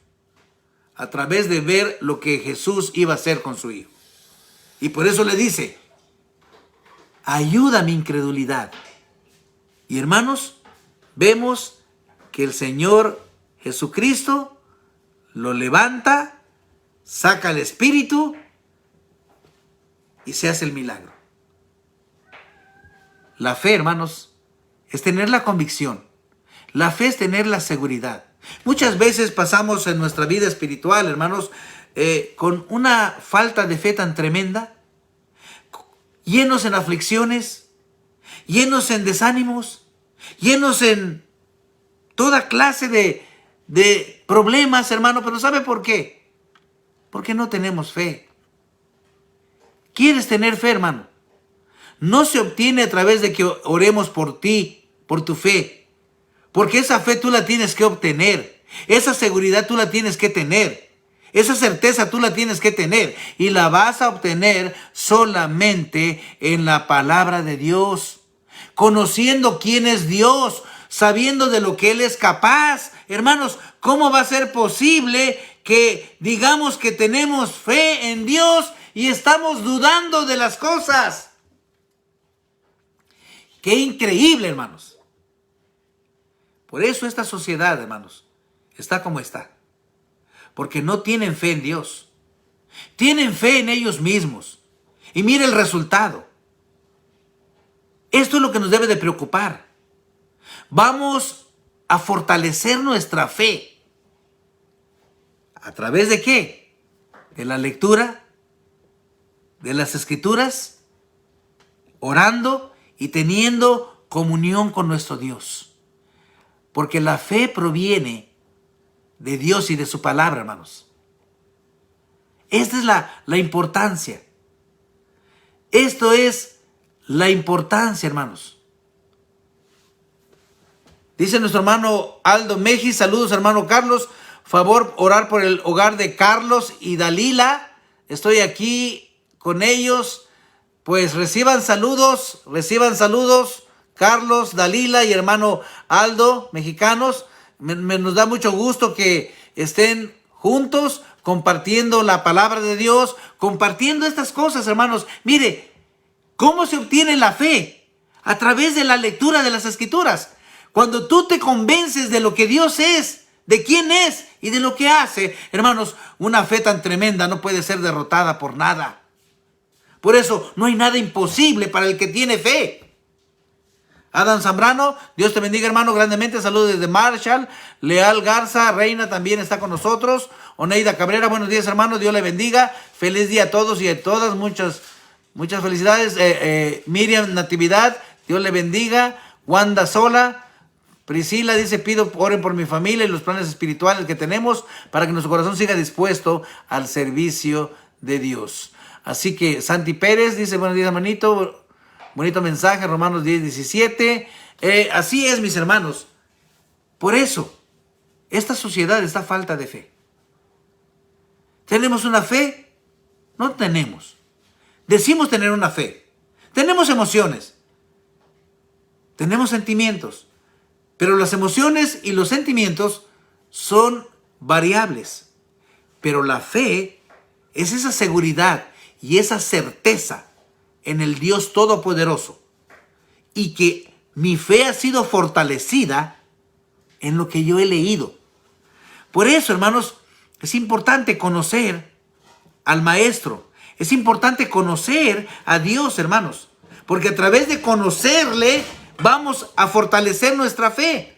A través de ver lo que Jesús iba a hacer con su hijo. Y por eso le dice, ayuda mi incredulidad. Y hermanos, vemos que el Señor Jesucristo lo levanta, saca el espíritu y se hace el milagro. La fe, hermanos, es tener la convicción. La fe es tener la seguridad. Muchas veces pasamos en nuestra vida espiritual, hermanos, con una falta de fe tan tremenda, llenos en aflicciones, llenos en desánimos, llenos en toda clase de problemas, hermano. Pero ¿sabe por qué? Porque no tenemos fe. ¿Quieres tener fe, hermano? No se obtiene a través de que oremos por ti, por tu fe. Porque esa fe tú la tienes que obtener. Esa seguridad tú la tienes que tener. Esa certeza tú la tienes que tener. Y la vas a obtener solamente en la palabra de Dios. Conociendo quién es Dios. Sabiendo de lo que Él es capaz. Hermanos, ¿cómo va a ser posible que digamos que tenemos fe en Dios y estamos dudando de las cosas? ¡Qué increíble, hermanos! Por eso esta sociedad, hermanos, está como está. Porque no tienen fe en Dios. Tienen fe en ellos mismos. Y mire el resultado. Esto es lo que nos debe de preocupar. Vamos a fortalecer nuestra fe. ¿A través de qué? De la lectura, de las Escrituras, orando y teniendo comunión con nuestro Dios. Porque la fe proviene de Dios y de su palabra, hermanos. Esta es la importancia. Esto es la importancia, hermanos. Dice nuestro hermano Aldo Meji, saludos hermano Carlos, favor orar por el hogar de Carlos y Dalila. Estoy aquí con ellos, pues reciban saludos, Carlos, Dalila y hermano Aldo, mexicanos. Nos da mucho gusto que estén juntos compartiendo la palabra de Dios, compartiendo estas cosas, hermanos. Mire, ¿cómo se obtiene la fe? A través de la lectura de las Escrituras. Cuando tú te convences de lo que Dios es, de quién es y de lo que hace, hermanos, una fe tan tremenda no puede ser derrotada por nada. Por eso no hay nada imposible para el que tiene fe. Adam Zambrano, Dios te bendiga, hermano, grandemente. Saludos desde Marshall. Leal Garza, Reina también está con nosotros. Oneida Cabrera, buenos días, hermano. Dios le bendiga. Feliz día a todos y a todas. Muchas felicidades. Miriam Natividad, Dios le bendiga. Wanda Sola. Priscila dice, pido oren por mi familia y los planes espirituales que tenemos para que nuestro corazón siga dispuesto al servicio de Dios. Así que Santi Pérez dice, buenos días, hermanito. Bonito mensaje, Romanos 10:17. Así es, mis hermanos. Por eso, esta sociedad está a falta de fe. ¿Tenemos una fe? No tenemos. Decimos tener una fe. Tenemos emociones. Tenemos sentimientos. Pero las emociones y los sentimientos son variables. Pero la fe es esa seguridad y esa certeza en el Dios Todopoderoso. Y que mi fe ha sido fortalecida en lo que yo he leído. Por eso, hermanos, es importante conocer al Maestro. Es importante conocer a Dios, hermanos. Porque a través de conocerle vamos a fortalecer nuestra fe.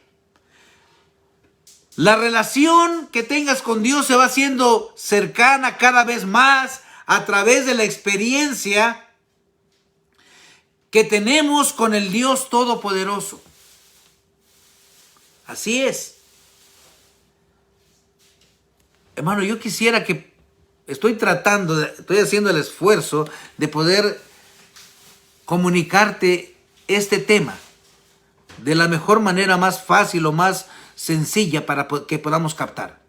La relación que tengas con Dios se va haciendo cercana cada vez más a través de la experiencia que tenemos con el Dios Todopoderoso. Así es. Hermano, yo quisiera que estoy haciendo el esfuerzo de poder comunicarte este tema de la mejor manera, más fácil o más sencilla para que podamos captar.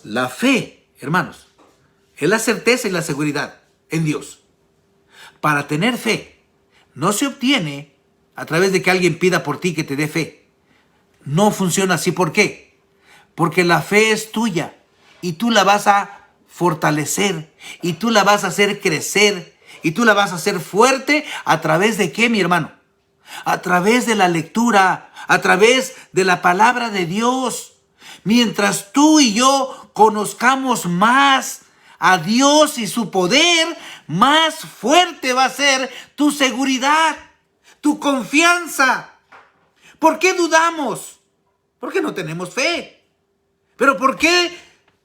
La fe, hermanos, es la certeza y la seguridad en Dios. Para tener fe, no se obtiene a través de que alguien pida por ti que te dé fe. No funciona así. ¿Por qué? Porque la fe es tuya y tú la vas a fortalecer y tú la vas a hacer crecer y tú la vas a hacer fuerte. ¿A través de qué, mi hermano? A través de la lectura, a través de la palabra de Dios. Mientras tú y yo conozcamos más a Dios y su poder, más fuerte va a ser tu seguridad, tu confianza. ¿Por qué dudamos? Porque no tenemos fe. ¿Pero por qué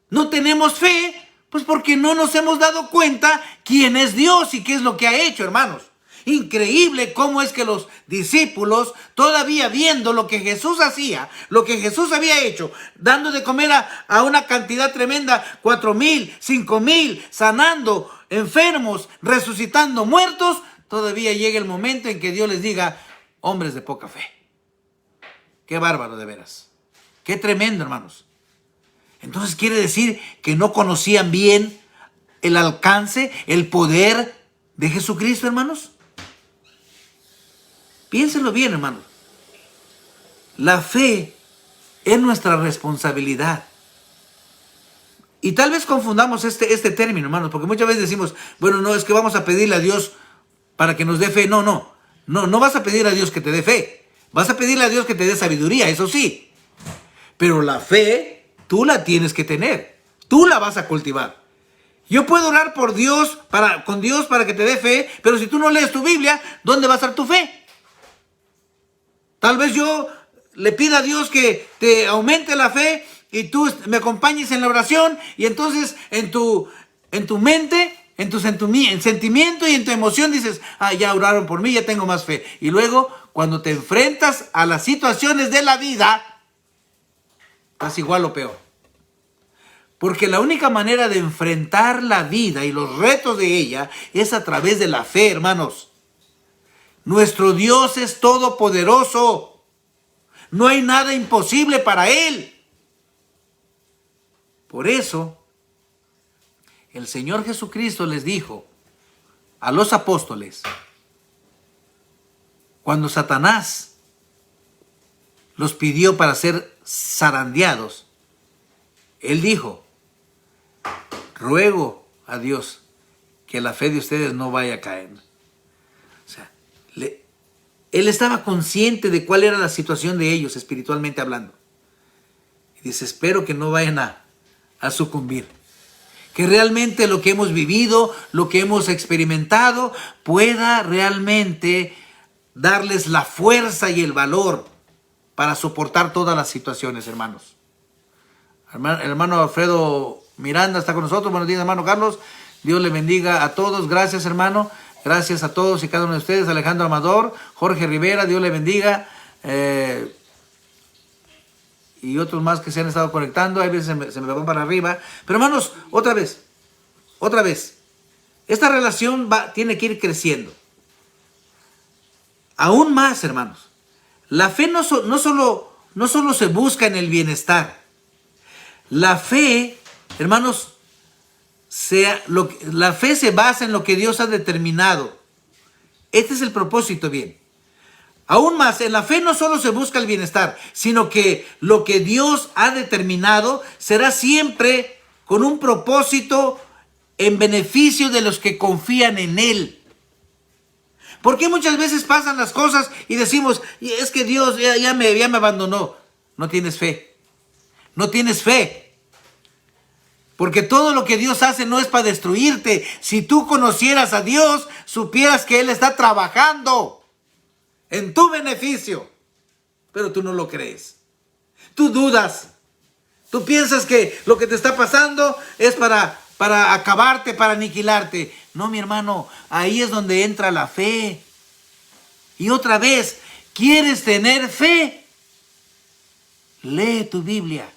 no tenemos fe? Pues porque no nos hemos dado cuenta quién es Dios y qué es lo que ha hecho, hermanos. Increíble cómo es que los discípulos, todavía viendo lo que Jesús hacía, lo que Jesús había hecho, dando de comer a una cantidad tremenda, 4,000, 5,000, sanando enfermos, resucitando muertos, todavía llega el momento en que Dios les diga, hombres de poca fe. Qué bárbaro, de veras. Qué tremendo, hermanos. Entonces quiere decir que no conocían bien el alcance, el poder de Jesucristo, hermanos. Piénsenlo bien, hermanos. La fe es nuestra responsabilidad. Y tal vez confundamos este término, hermanos, porque muchas veces decimos, bueno, no, es que vamos a pedirle a Dios para que nos dé fe. No vas a pedir a Dios que te dé fe. Vas a pedirle a Dios que te dé sabiduría, eso sí. Pero la fe, tú la tienes que tener. Tú la vas a cultivar. Yo puedo orar con Dios para que te dé fe, pero si tú no lees tu Biblia, ¿dónde va a estar tu fe? Tal vez yo le pida a Dios que te aumente la fe y tú me acompañes en la oración y entonces en tu mente, en tu sentimiento y en tu emoción dices, ya oraron por mí, ya tengo más fe. Y luego, cuando te enfrentas a las situaciones de la vida, estás igual o peor. Porque la única manera de enfrentar la vida y los retos de ella es a través de la fe, hermanos. Nuestro Dios es todopoderoso. No hay nada imposible para Él. Por eso, el Señor Jesucristo les dijo a los apóstoles, cuando Satanás los pidió para ser zarandeados, Él dijo, ruego a Dios que la fe de ustedes no vaya a caer. O sea, Él estaba consciente de cuál era la situación de ellos espiritualmente hablando. Y dice, espero que no vayan a sucumbir. Que realmente lo que hemos vivido, lo que hemos experimentado, pueda realmente darles la fuerza y el valor para soportar todas las situaciones, hermanos. El hermano Alfredo Miranda está con nosotros. Buenos días, hermano Carlos. Dios le bendiga a todos. Gracias, hermano. Gracias a todos y cada uno de ustedes. Alejandro Amador, Jorge Rivera, Dios le bendiga. Y otros más que se han estado conectando. A veces se me van para arriba. Pero hermanos, otra vez. Esta relación tiene que ir creciendo. Aún más, hermanos. La fe no solo se busca en el bienestar. La fe, hermanos, la fe se basa en lo que Dios ha determinado. Este es el propósito, bien. Aún más, en la fe no solo se busca el bienestar, sino que lo que Dios ha determinado será siempre con un propósito en beneficio de los que confían en Él. ¿Por qué muchas veces pasan las cosas y decimos, es que Dios ya me abandonó? No tienes fe. no tienes fe. Porque todo lo que Dios hace no es para destruirte. Si tú conocieras a Dios, supieras que Él está trabajando en tu beneficio. Pero tú no lo crees. Tú dudas. Tú piensas que lo que te está pasando es para acabarte, para aniquilarte. No, mi hermano, ahí es donde entra la fe. Y otra vez, ¿quieres tener fe? Lee tu Biblia.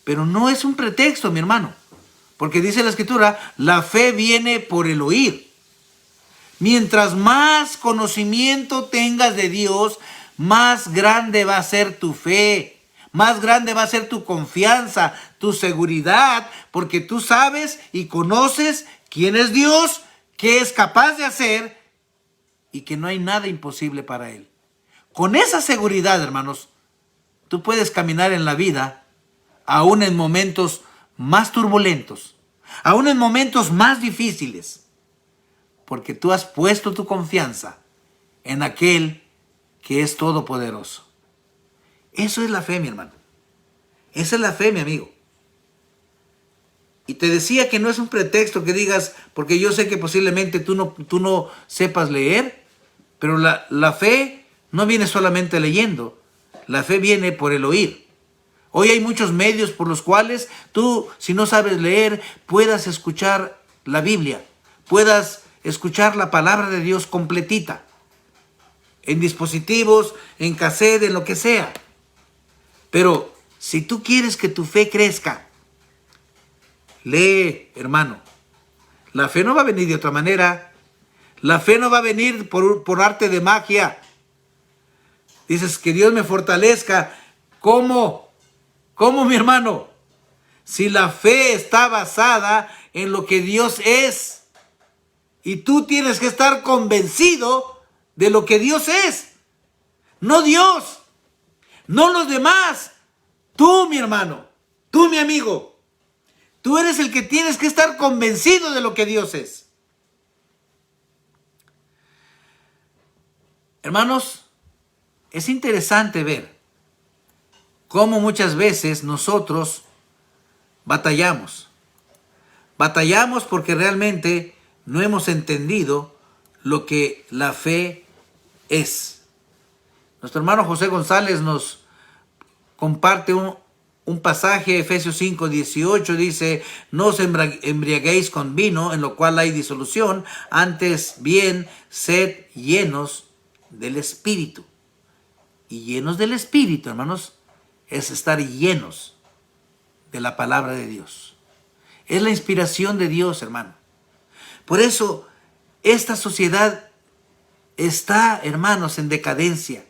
Pero no es un pretexto, mi hermano. Porque dice la Escritura, la fe viene por el oír. Mientras más conocimiento tengas de Dios, más grande va a ser tu fe. Más grande va a ser tu confianza, tu seguridad, porque tú sabes y conoces quién es Dios, qué es capaz de hacer y que no hay nada imposible para Él. Con esa seguridad, hermanos, tú puedes caminar en la vida, aún en momentos más turbulentos, aún en momentos más difíciles, porque tú has puesto tu confianza en aquel que es todopoderoso. Eso es la fe, mi hermano. Esa es la fe, mi amigo. Y te decía que no es un pretexto que digas, porque yo sé que posiblemente tú no sepas leer, pero la fe no viene solamente leyendo. La fe viene por el oír. Hoy hay muchos medios por los cuales tú, si no sabes leer, puedas escuchar la Biblia, puedas escuchar la palabra de Dios completita, en dispositivos, en cassette, en lo que sea. Pero si tú quieres que tu fe crezca, lee, hermano. La fe no va a venir de otra manera. La fe no va a venir por arte de magia. Dices que Dios me fortalezca. ¿Cómo? ¿Cómo, mi hermano? Si la fe está basada en lo que Dios es. Y tú tienes que estar convencido de lo que Dios es. No Dios. No los demás. Tú, mi hermano. Tú, mi amigo. Tú eres el que tienes que estar convencido de lo que Dios es. Hermanos, es interesante ver cómo muchas veces nosotros batallamos. Batallamos porque realmente no hemos entendido lo que la fe es. Nuestro hermano José González nos comparte un pasaje, Efesios 5:18, dice: no os embriaguéis con vino, en lo cual hay disolución, antes bien sed llenos del Espíritu. Y llenos del Espíritu, hermanos, es estar llenos de la palabra de Dios. Es la inspiración de Dios, hermano. Por eso, esta sociedad está, hermanos, en decadencia.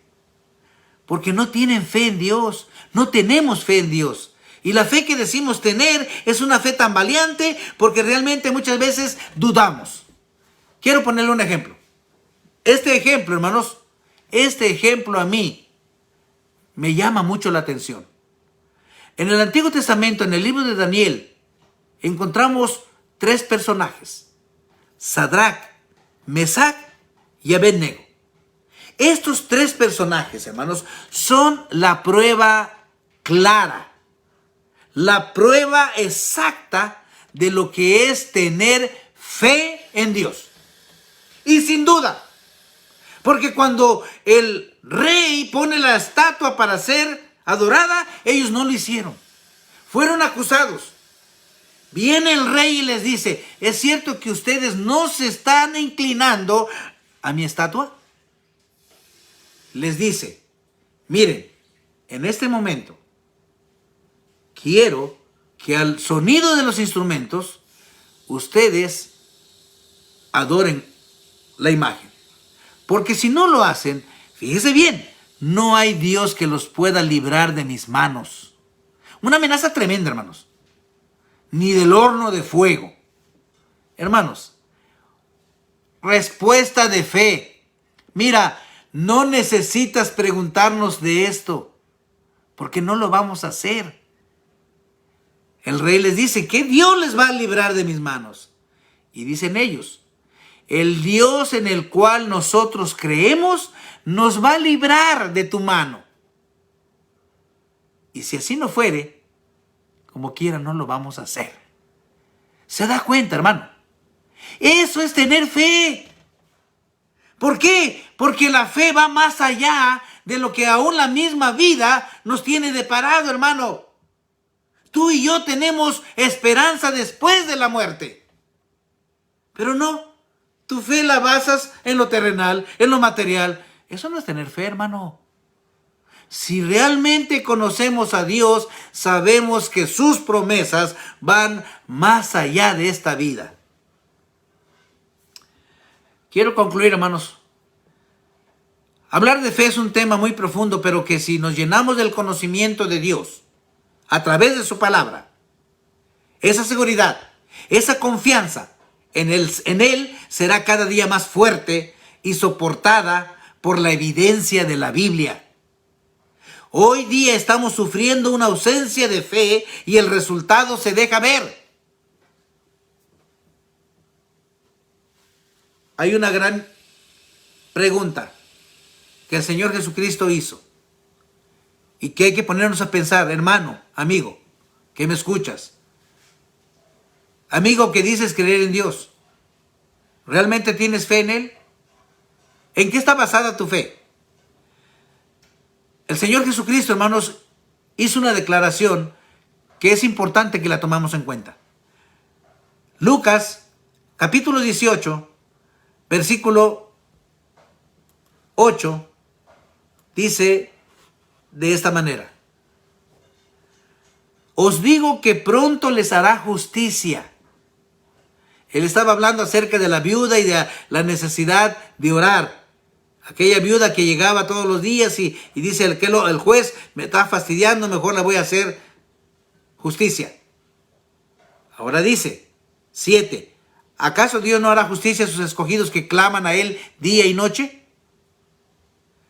Porque no tienen fe en Dios. No tenemos fe en Dios. Y la fe que decimos tener es una fe tambaleante porque realmente muchas veces dudamos. Quiero ponerle un ejemplo. Este ejemplo, hermanos, este ejemplo a mí me llama mucho la atención. En el Antiguo Testamento, en el libro de Daniel, encontramos 3 personajes: Sadrach, Mesach y Abednego. Estos 3 personajes, hermanos, son la prueba clara, la prueba exacta de lo que es tener fe en Dios. Y sin duda, porque cuando el rey pone la estatua para ser adorada, ellos no lo hicieron. Fueron acusados. Viene el rey y les dice: ¿es cierto que ustedes no se están inclinando a mi estatua? Les dice: miren, en este momento quiero que al sonido de los instrumentos ustedes adoren la imagen. Porque si no lo hacen, fíjese bien, no hay Dios que los pueda librar de mis manos. Una amenaza tremenda, hermanos. Ni del horno de fuego. Hermanos, respuesta de fe. Mira, no necesitas preguntarnos de esto, porque no lo vamos a hacer. El rey les dice que Dios les va a librar de mis manos. Y dicen ellos: el Dios en el cual nosotros creemos nos va a librar de tu mano. Y si así no fuere, como quiera no lo vamos a hacer. ¿Se da cuenta, hermano? Eso es tener fe. ¿Por qué? Porque la fe va más allá de lo que aún la misma vida nos tiene deparado, hermano. Tú y yo tenemos esperanza después de la muerte. Pero no, tu fe la basas en lo terrenal, en lo material. Eso no es tener fe, hermano. Si realmente conocemos a Dios, sabemos que sus promesas van más allá de esta vida. Quiero concluir, hermanos. Hablar de fe es un tema muy profundo, pero que si nos llenamos del conocimiento de Dios a través de su palabra, esa seguridad, esa confianza en Él será cada día más fuerte y soportada por la evidencia de la Biblia. Hoy día estamos sufriendo una ausencia de fe y el resultado se deja ver. Hay una gran pregunta que el Señor Jesucristo hizo y que hay que ponernos a pensar, hermano, amigo, que me escuchas. Amigo que dices creer en Dios, ¿realmente tienes fe en Él? ¿En qué está basada tu fe? El Señor Jesucristo, hermanos, hizo una declaración que es importante que la tomamos en cuenta. Lucas, capítulo 18, versículo 8, dice de esta manera: os digo que pronto les hará justicia. Él estaba hablando acerca de la viuda y de la necesidad de orar. Aquella viuda que llegaba todos los días y dice el juez me está fastidiando, mejor le voy a hacer justicia. Ahora dice, 7, ¿acaso Dios no hará justicia a sus escogidos que claman a Él día y noche?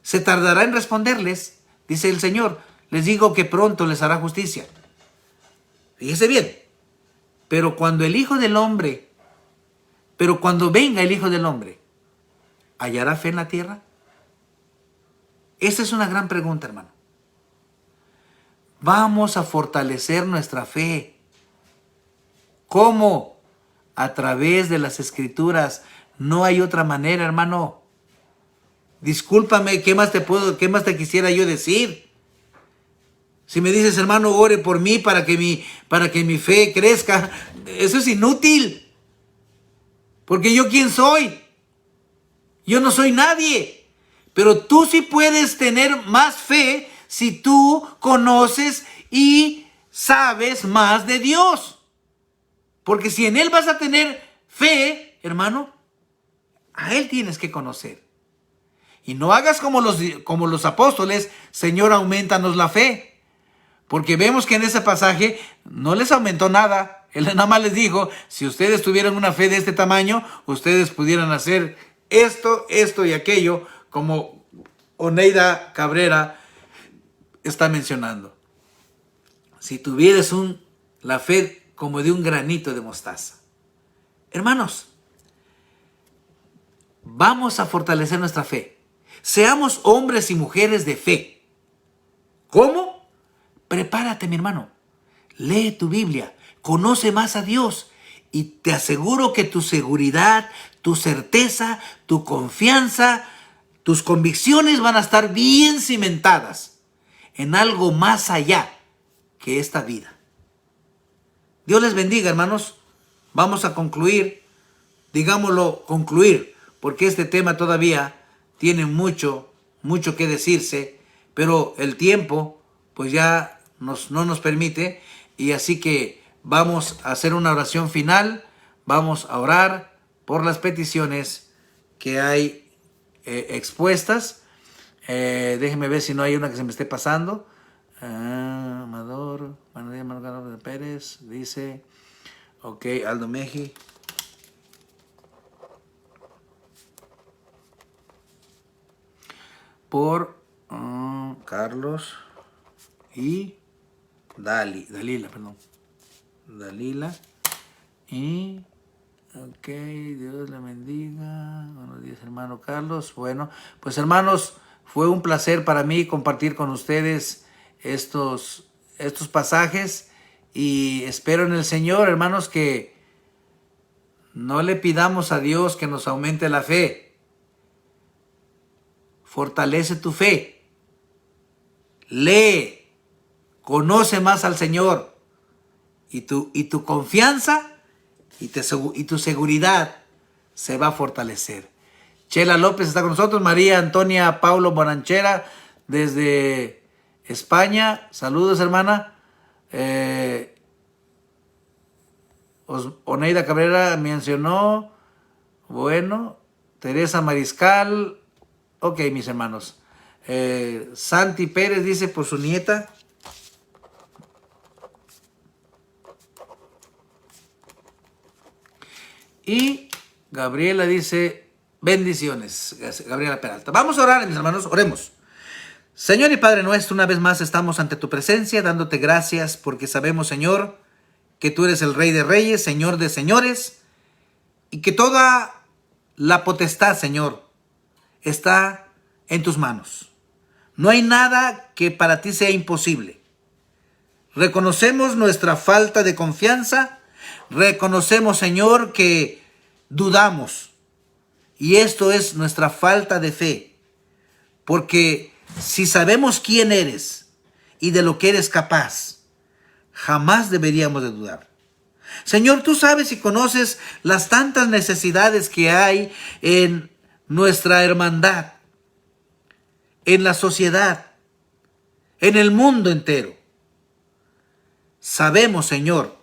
Se tardará en responderles, dice el Señor, les digo que pronto les hará justicia. Fíjese bien, pero cuando venga el Hijo del Hombre, ¿hallará fe en la tierra? Esa es una gran pregunta, hermano. Vamos a fortalecer nuestra fe. ¿Cómo? A través de las Escrituras. No hay otra manera, hermano. Discúlpame, ¿qué más te quisiera yo decir? Si me dices, hermano, ore por mí para que mi fe crezca, eso es inútil. Porque yo, ¿quién soy? Yo no soy nadie. Pero tú sí puedes tener más fe si tú conoces y sabes más de Dios. Porque si en Él vas a tener fe, hermano, a Él tienes que conocer. Y no hagas como los apóstoles, Señor, aumentanos la fe. Porque vemos que en ese pasaje no les aumentó nada. Él nada más les dijo, si ustedes tuvieran una fe de este tamaño, ustedes pudieran hacer esto y aquello, como Oneida Cabrera está mencionando. Si tuvieras la fe como de un granito de mostaza. Hermanos, vamos a fortalecer nuestra fe. Seamos hombres y mujeres de fe. ¿Cómo? Prepárate, mi hermano. Lee tu Biblia. Conoce más a Dios. Y te aseguro que tu seguridad, tu certeza, tu confianza, tus convicciones van a estar bien cimentadas en algo más allá que esta vida. Dios les bendiga, hermanos. Vamos a concluir, digámoslo concluir, porque este tema todavía tiene mucho que decirse, pero el tiempo pues ya no nos permite, y así que vamos a hacer una oración final. Vamos a orar por las peticiones que hay expuestas. Déjenme ver si no hay una que se me esté pasando. Amador, Manuel Pérez, dice, ok, Aldo Meji. Por Carlos y Dalila. Y ok, Dios le bendiga. Buenos días, hermano Carlos. Bueno, pues hermanos, fue un placer para mí compartir con ustedes estos estos pasajes y espero en el Señor, hermanos, que no le pidamos a Dios que nos aumente la fe. Fortalece tu fe. Lee, conoce más al Señor y tu confianza y tu seguridad se va a fortalecer. Chela López está con nosotros, María Antonia Paulo Bonanchera desde España. Saludos, hermana. Oneida Cabrera mencionó. Bueno, Teresa Mariscal. Ok, mis hermanos. Santi Pérez dice por su nieta. Y Gabriela dice bendiciones. Gabriela Peralta. Vamos a orar, mis hermanos. Oremos. Señor y Padre nuestro, una vez más estamos ante tu presencia, dándote gracias porque sabemos, Señor, que tú eres el Rey de Reyes, Señor de Señores, y que toda la potestad, Señor, está en tus manos. No hay nada que para ti sea imposible. Reconocemos nuestra falta de confianza, reconocemos, Señor, que dudamos, y esto es nuestra falta de fe, porque si sabemos quién eres y de lo que eres capaz, jamás deberíamos de dudar. Señor, tú sabes y conoces las tantas necesidades que hay en nuestra hermandad, en la sociedad, en el mundo entero. Sabemos, Señor,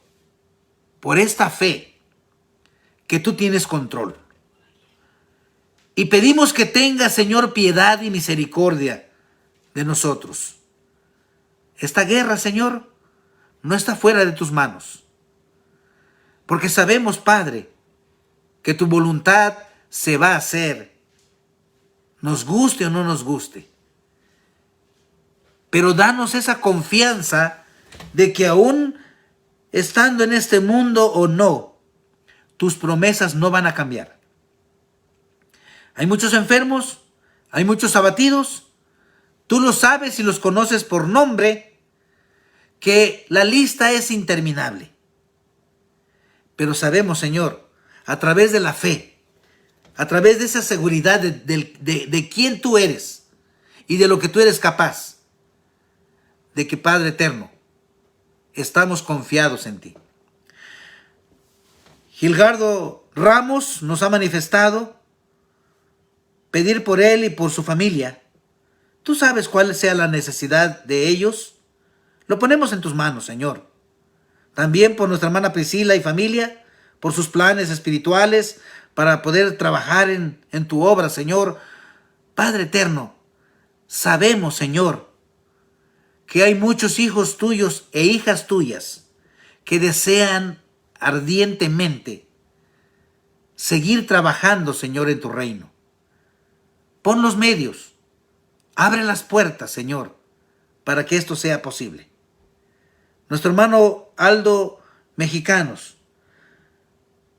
por esta fe, que tú tienes control. Y pedimos que tengas, Señor, piedad y misericordia de nosotros. Esta guerra, Señor, no está fuera de tus manos. Porque sabemos, Padre, que tu voluntad se va a hacer, nos guste o no nos guste. Pero danos esa confianza de que aún estando en este mundo o no, tus promesas no van a cambiar. Hay muchos enfermos, hay muchos abatidos. Tú los sabes y los conoces por nombre, que la lista es interminable. Pero sabemos, Señor, a través de la fe, a través de esa seguridad de quién tú eres y de lo que tú eres capaz, de que, Padre eterno, estamos confiados en ti. Gilgardo Ramos nos ha manifestado pedir por él y por su familia. Tú sabes cuál sea la necesidad de ellos. Lo ponemos en tus manos, Señor. También por nuestra hermana Priscila y familia, por sus planes espirituales para poder trabajar en tu obra, Señor. Padre eterno, sabemos, Señor, que hay muchos hijos tuyos e hijas tuyas que desean ardientemente seguir trabajando, Señor, en tu reino. Pon los medios, abre las puertas, Señor, para que esto sea posible. Nuestro hermano Aldo Mexicanos,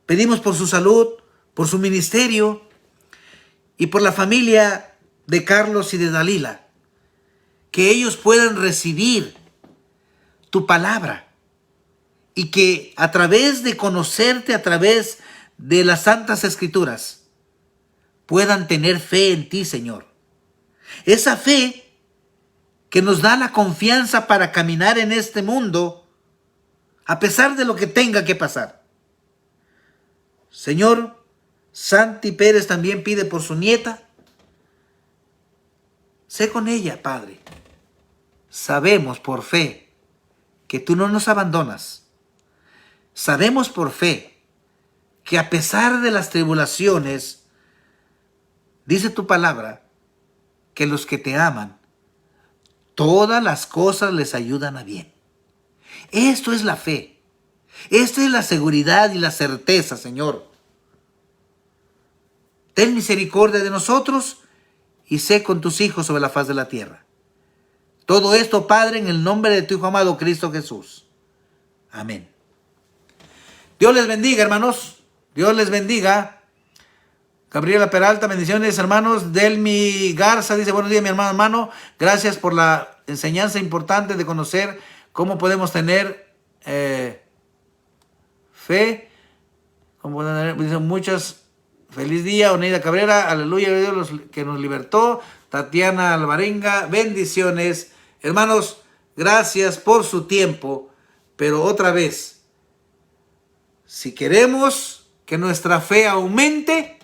pedimos por su salud, por su ministerio y por la familia de Carlos y de Dalila, que ellos puedan recibir tu palabra y que a través de conocerte, a través de las Santas Escrituras, puedan tener fe en ti, Señor. Esa fe que nos da la confianza para caminar en este mundo a pesar de lo que tenga que pasar. Señor, Santi Pérez también pide por su nieta. Sé con ella, Padre. Sabemos por fe que tú no nos abandonas. Sabemos por fe que a pesar de las tribulaciones, dice tu palabra, que los que te aman, todas las cosas les ayudan a bien. Esto es la fe. Esta es la seguridad y la certeza, Señor. Ten misericordia de nosotros y sé con tus hijos sobre la faz de la tierra. Todo esto, Padre, en el nombre de tu Hijo amado Cristo Jesús. Amén. Dios les bendiga, hermanos. Dios les bendiga. Gabriela Peralta, bendiciones, hermanos. Delmi Garza dice, buenos días, mi hermano. Gracias por la enseñanza importante de conocer ¿Cómo podemos tener fe? ¿Cómo podemos tener? Dicen muchas. Feliz día, Oneida Cabrera. Aleluya, Dios que nos libertó. Tatiana Alvarenga. Bendiciones. Hermanos, gracias por su tiempo. Pero otra vez, si queremos que nuestra fe aumente,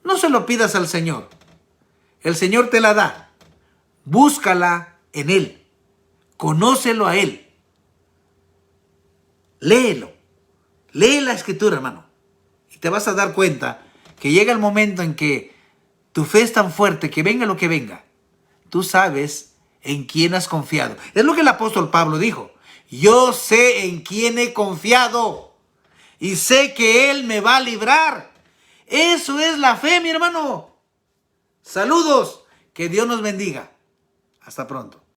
no se lo pidas al Señor. El Señor te la da. Búscala en Él. Conócelo a Él. Léelo. Lee la Escritura, hermano. Y te vas a dar cuenta que llega el momento en que tu fe es tan fuerte que venga lo que venga. Tú sabes en quién has confiado. Es lo que el apóstol Pablo dijo. Yo sé en quién he confiado. Y sé que Él me va a librar. Eso es la fe, mi hermano. Saludos. Que Dios nos bendiga. Hasta pronto.